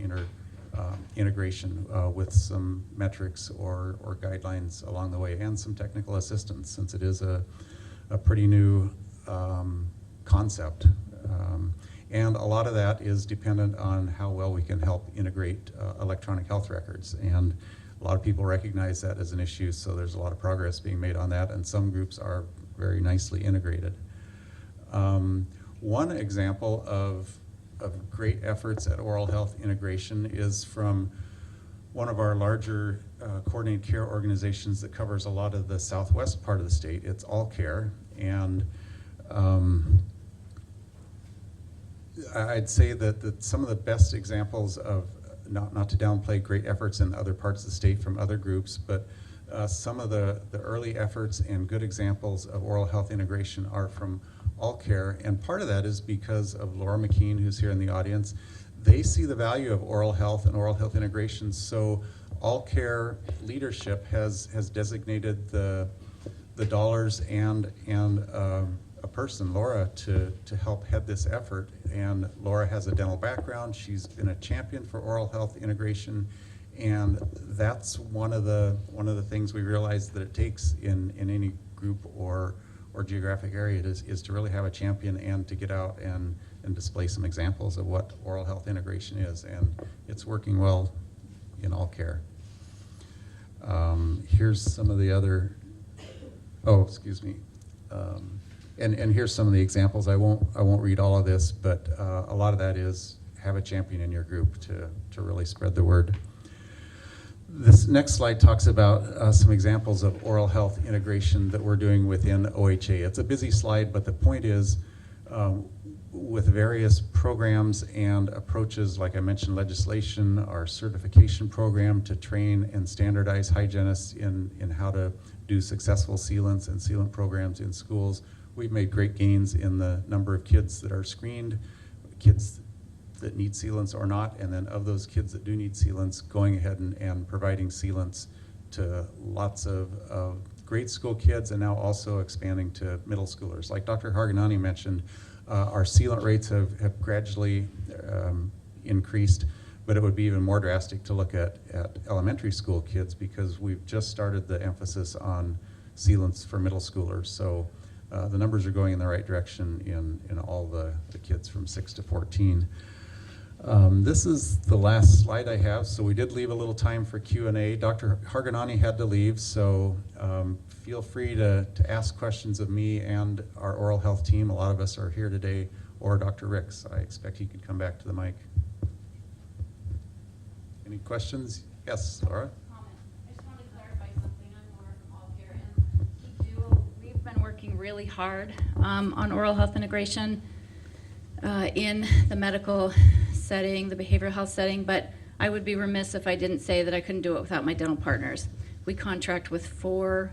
integration with some metrics or guidelines along the way, and some technical assistance, since it is a pretty new concept. And a lot of that is dependent on how well we can help integrate electronic health records. And a lot of people recognize that as an issue, so there's a lot of progress being made on that, and some groups are very nicely integrated. One example of great efforts at oral health integration is from one of our larger coordinated care organizations that covers a lot of the southwest part of the state. It's All Care, and I'd say that some of the best examples of, not to downplay great efforts in other parts of the state from other groups, but some of the early efforts and good examples of oral health integration are from All Care, and part of that is because of Laura McKean, who's here in the audience. They see the value of oral health and oral health integration, so All Care leadership has designated the dollars and a person, Laura, to help head this effort. And Laura has a dental background. She's been a champion for oral health integration, and that's one of the things we realize that it takes in any group or geographic area is to really have a champion and to get out and display some examples of what oral health integration is, and it's working well in All Care. Here's some of the other, excuse me. And here's some of the examples. I won't read all of this, but a lot of that is have a champion in your group to really spread the word. This next slide talks about some examples of oral health integration that we're doing within OHA. It's a busy slide, but the point is, with various programs and approaches, like I mentioned, legislation, our certification program to train and standardize hygienists in how to do successful sealants and sealant programs in schools. We've made great gains in the number of kids that are screened, kids that need sealants or not, and then of those kids that do need sealants, going ahead and providing sealants to lots of grade school kids, and now also expanding to middle schoolers. Like Dr. Harganani mentioned, our sealant rates have gradually increased, but it would be even more drastic to look at elementary school kids, because we've just started the emphasis on sealants for middle schoolers. So the numbers are going in the right direction in all the kids from 6 to 14. This is the last slide I have, so we did leave a little time for Q&A. Dr. Harganani had to leave, so feel free to ask questions of me and our oral health team. A lot of us are here today, or Dr. Ricks. I expect he could come back to the mic. Any questions? Yes, Laura? I just want to clarify something. I'm Laura from All Care, and we've been working really hard on oral health integration in the medical setting, the behavioral health setting, but I would be remiss if I didn't say that I couldn't do it without my dental partners. We contract with four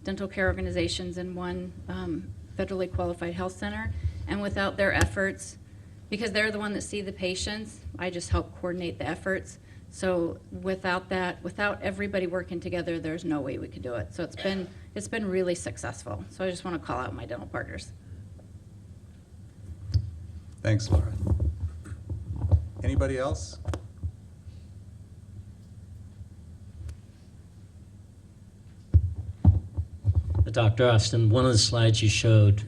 dental care organizations and one federally qualified health center, and without their efforts, because they're the one that see the patients, I just help coordinate the efforts. So without that, without everybody working together, there's no way we could do it. So it's been really successful. So I just want to call out my dental partners. Thanks, Laura. Anybody else? Dr. Austin, one of the slides you showed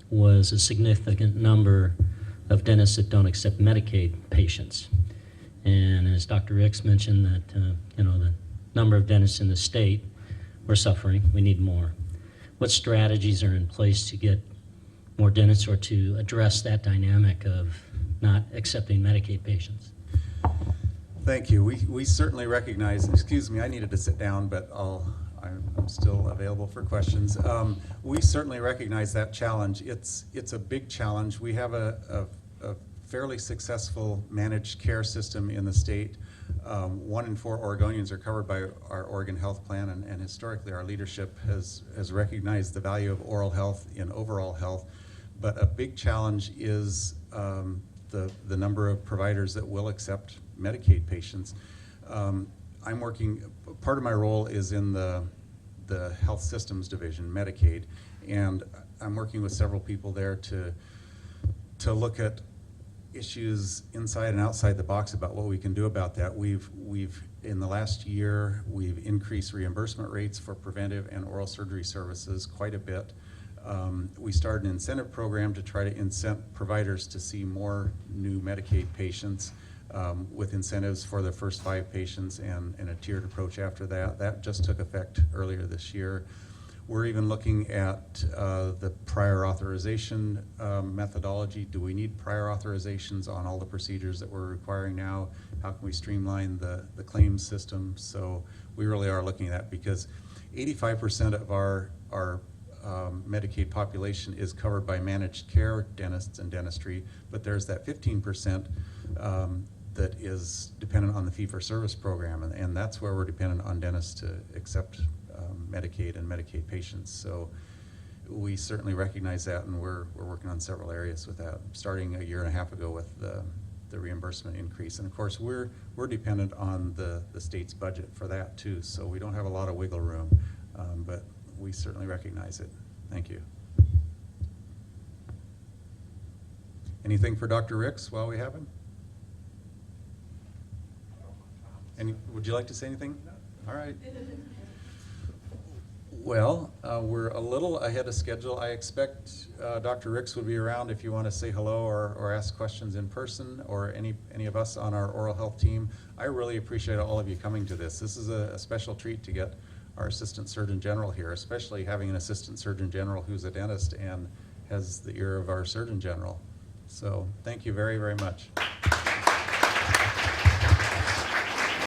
was a significant number of dentists that don't accept Medicaid patients. And as Dr. Ricks mentioned, that the number of dentists in the state, we're suffering. We need more. What strategies are in place to get more dentists, or to address that dynamic of not accepting Medicaid patients? Thank you. We certainly recognize, excuse me, I needed to sit down, but I'm still available for questions. We certainly recognize that challenge. It's a big challenge. We have a fairly successful managed care system in the state. 1 in 4 Oregonians are covered by our Oregon Health Plan, and historically our leadership has recognized the value of oral health in overall health. But a big challenge is the number of providers that will accept Medicaid patients. I'm working, part of my role is in the Health Systems Division, Medicaid, And I'm working with several people there to look at issues inside and outside the box about what we can do about that. We've in the last year, we've increased reimbursement rates for preventive and oral surgery services quite a bit. We started an incentive program to try to incent providers to see more new Medicaid patients with incentives for the first 5 patients and a tiered approach after that. That just took effect earlier this year. We're even looking at the prior authorization methodology. Do we need prior authorizations on all the procedures that we're requiring now? How can we streamline the claims system? So we really are looking at that, because 85% of our Medicaid population is covered by managed care dentists and dentistry, but there's that 15% that is dependent on the fee-for-service program, and that's where we're dependent on dentists to accept Medicaid and Medicaid patients. So we certainly recognize that, and we're working on several areas with that, starting a year and a half ago with the reimbursement increase. And of course, we're dependent on the state's budget for that too, so we don't have a lot of wiggle room, but we certainly recognize it. Thank you. Anything for Dr. Ricks while we have him? Would you like to say anything? All right. Well, we're a little ahead of schedule. I expect Dr. Ricks would be around if you want to say hello or ask questions in person, or any of us on our oral health team. I really appreciate all of you coming to this. This is a special treat to get our Assistant Surgeon General here, especially having an Assistant Surgeon General who's a dentist and has the ear of our Surgeon General. So thank you very, very much.